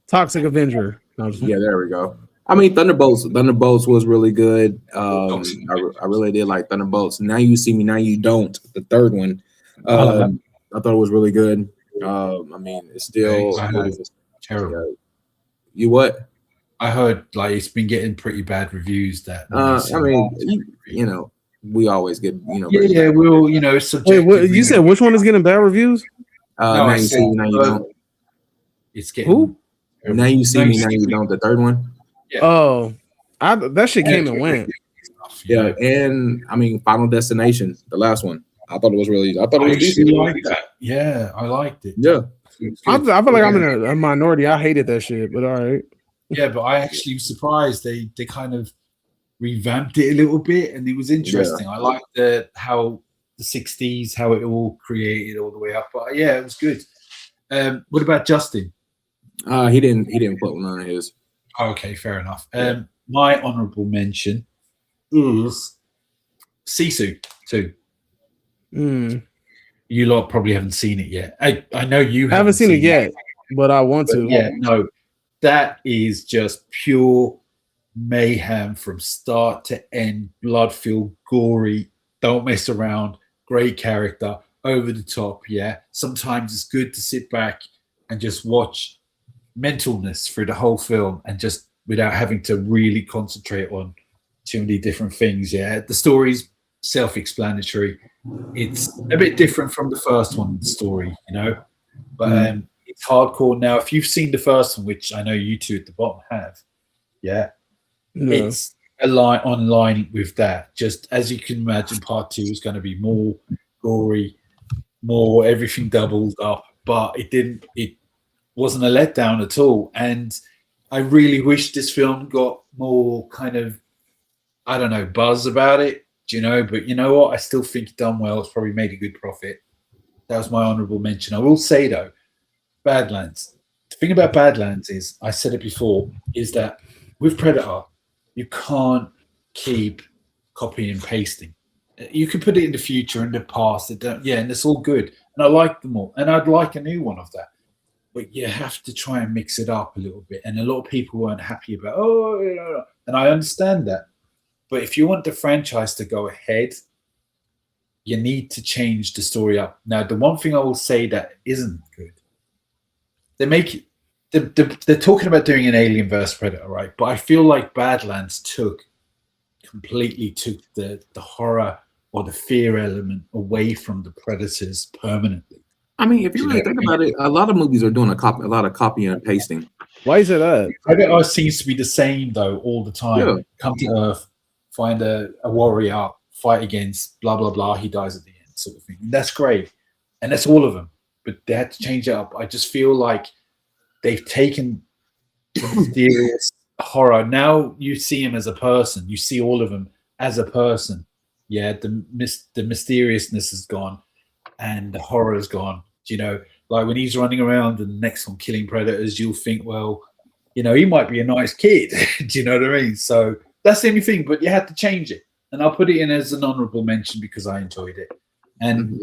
[SPEAKER 3] Toxic Avenger. No,
[SPEAKER 2] Yeah, there we go. I mean, Thunderbolts was really good. I really did like Thunderbolts. Now You See Me, Now You Don't. The third one, I thought it was really good. I mean, it's still
[SPEAKER 1] terrible.
[SPEAKER 2] You what?
[SPEAKER 1] I heard like it's been getting pretty bad reviews. That
[SPEAKER 2] I mean, we always get
[SPEAKER 1] Yeah, we'll subjective.
[SPEAKER 3] Wait, you said which one is getting bad reviews?
[SPEAKER 2] Now You See Me, Now You Don't.
[SPEAKER 1] It's getting
[SPEAKER 3] Who?
[SPEAKER 2] Now You See Me, Now You Don't. The third one.
[SPEAKER 1] Yeah.
[SPEAKER 3] Oh, that shit came and went.
[SPEAKER 2] Yeah, and I mean, Final Destination, the last one. I thought it was decent.
[SPEAKER 1] Liked that. Yeah, I liked it.
[SPEAKER 2] Yeah,
[SPEAKER 3] I feel like I'm in a minority. I hated that shit, but all right.
[SPEAKER 1] Yeah, but I actually was surprised they kind of revamped it a little bit, and it was interesting. I liked how the 60s, how it all created all the way up. But yeah, it was good. What about Justin?
[SPEAKER 2] He didn't put one on his.
[SPEAKER 1] Okay, fair enough. My honourable mention is Sisu 2. You lot probably haven't seen it yet. I know you haven't
[SPEAKER 3] seen it yet, but I want to.
[SPEAKER 1] Yeah, no, that is just pure mayhem from start to end, blood-filled, gory, don't mess around, great character, over the top, yeah. Sometimes it's good to sit back and just watch mentalness through the whole film and just without having to really concentrate on too many different things, yeah. The story's self-explanatory. It's a bit different from the first one, the story, but it's hardcore. Now, if you've seen the first one, which I know you two at the bottom have, it's on line with that. Just as you can imagine, part 2 is going to be more gory, more everything doubled up, but it wasn't a letdown at all. And I really wish this film got more kind of, I don't know, buzz about it, but you know what? I still think it done well. It's probably made a good profit. That was my honourable mention. I will say, though, Badlands. The thing about Badlands is, I said it before, is that with Predator, you can't keep copying and pasting. You can put it in the future and the past. And it's all good. And I like them all. And I'd like a new one of that. But you have to try and mix it up a little bit. And a lot of people weren't happy about, and I understand that. But if you want the franchise to go ahead, you need to change the story up. Now, the one thing I will say that isn't good, they're talking about doing an Alien vs Predator, right? But I feel like Badlands completely took the horror or the fear element away from the Predators permanently.
[SPEAKER 2] I mean, if you really think about it, a lot of movies are doing a lot of copying and pasting.
[SPEAKER 3] Why is it that?
[SPEAKER 1] Predator seems to be the same though all the time.
[SPEAKER 2] Yeah.
[SPEAKER 1] Come to Earth, find a warrior, fight against blah blah blah. He dies at the end, sort of thing. And that's great, and that's all of them. But they had to change it up. I just feel like they've taken the mysterious horror. Now you see him as a person. You see all of them as a person. Yeah, the mysteriousness is gone, and the horror is gone. Like when he's running around and the next one killing predators, you'll think, well, he might be a nice kid. Do you know what I mean? So that's the only thing. But you had to change it, and I'll put it in as an honourable mention because I enjoyed it. And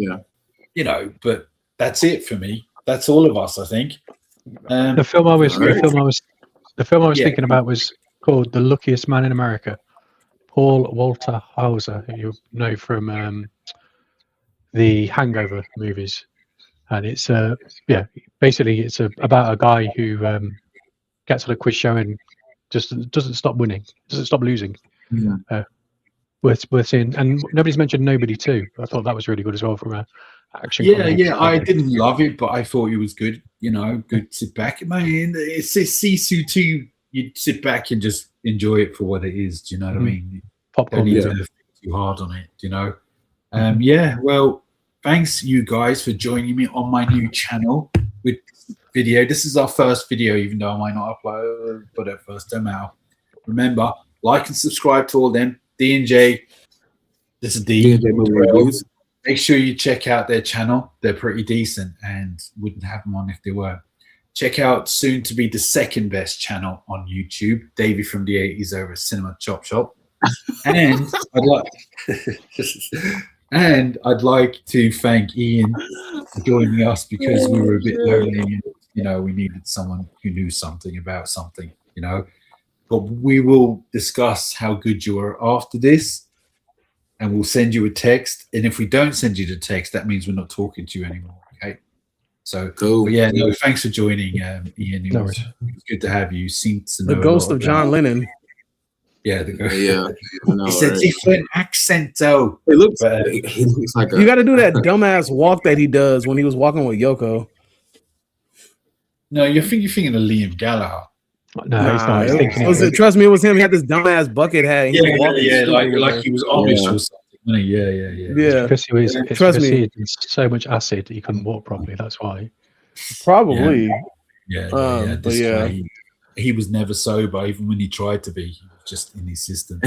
[SPEAKER 1] but that's it for me. That's all of us, I think.
[SPEAKER 4] The film I was thinking about was called The Luckiest Man in America. Paul Walter Hauser, who you know from the Hangover movies, and it's basically it's about a guy who gets on a quiz show and just doesn't stop winning, doesn't stop losing. Worth seeing, and nobody's mentioned Nobody too. I thought that was really good as well from a action.
[SPEAKER 1] I didn't love it, but I thought it was good. Good. Sit back, man. It's Sisu 2. You'd sit back and just enjoy it for what it is. Do you know what I mean?
[SPEAKER 4] Popcorn.
[SPEAKER 1] Don't need to think too hard on it. Yeah, well, thanks you guys for joining me on my new channel with video. This is our first video, even though I might not upload, but at first I'm out. Remember, like and subscribe to all them. D&J, this is
[SPEAKER 2] D&J Movie Reviews.
[SPEAKER 1] Make sure you check out their channel. They're pretty decent and wouldn't have them on if they weren't. Check out soon to be the second best channel on YouTube, Davey from the 80s over at Cinema Chop Shop. And I'd like to thank Ian for joining us because we were a bit lonely and we needed someone who knew something about something, But we will discuss how good you are after this, and we'll send you a text. And if we don't send you the text, that means we're not talking to you anymore. Okay. So
[SPEAKER 2] cool.
[SPEAKER 1] Yeah, no, thanks for joining, Ian. It was good to have you. Seems to know
[SPEAKER 3] the ghost of John Lennon.
[SPEAKER 1] Yeah, the ghost.
[SPEAKER 2] Yeah.
[SPEAKER 1] It's a different accent, though.
[SPEAKER 2] He looks like
[SPEAKER 3] you got to do that dumbass walk that he does when he was walking with Yoko.
[SPEAKER 1] No, you're thinking of Liam Gallagher.
[SPEAKER 4] No, he's not. He's thinking
[SPEAKER 3] trust me, it was him. He had this dumbass bucket hat. And he was walking
[SPEAKER 1] like he was Amish or something. Yeah.
[SPEAKER 4] Because he was. Trust me, he had so much acid he couldn't walk properly. That's why.
[SPEAKER 3] Probably.
[SPEAKER 1] Yeah. He was never sober, even when he tried to be. He was just in his system.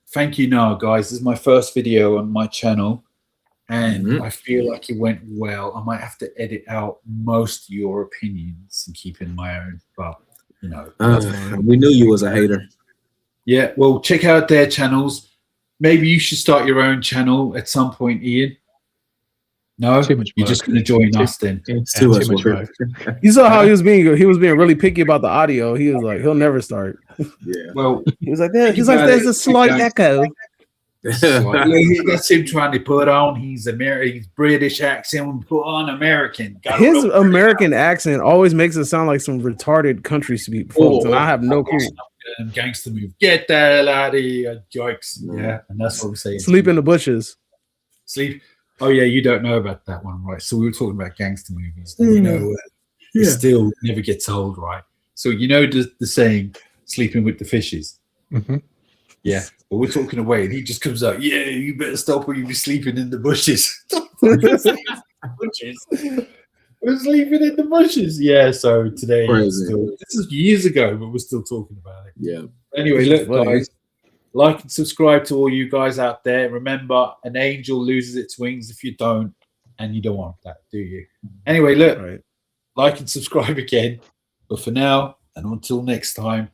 [SPEAKER 1] Thank you, guys. This is my first video on my channel, and I feel like it went well. I might have to edit out most of your opinions and keep in my own, but
[SPEAKER 2] we knew you was a hater.
[SPEAKER 1] Yeah, well, check out their channels. Maybe you should start your own channel at some point, Ian. No, you're just going to join us then.
[SPEAKER 2] Too much work.
[SPEAKER 3] You saw how he was being really picky about the audio. He was like, he'll never start.
[SPEAKER 2] Yeah.
[SPEAKER 1] Well,
[SPEAKER 3] he was like, there's a slight echo.
[SPEAKER 1] That's him trying to put on he's British accent and put on American.
[SPEAKER 3] His American accent always makes it sound like some retarded country speak folks, and I have no clue.
[SPEAKER 1] Gangster move. Get the hell out of here, jokes. Yeah, and that's what we say.
[SPEAKER 3] Sleep in the bushes.
[SPEAKER 1] Sleep. Oh yeah, you don't know about that one, right? So we were talking about gangster movies. It still never gets old, right? So the saying, "Sleeping with the fishes."
[SPEAKER 3] Mm-hmm.
[SPEAKER 1] Yeah, but we're talking away, and he just comes out. Yeah, you better stop, or you'll be sleeping in the bushes. We're sleeping in the bushes. Yeah. So today, this is years ago, but we're still talking about it.
[SPEAKER 2] Yeah.
[SPEAKER 1] Anyway, look, guys. Like and subscribe to all you guys out there. Remember, an angel loses its wings if you don't, and you don't want that, do you? Anyway, look, like and subscribe again. But for now, and until next time,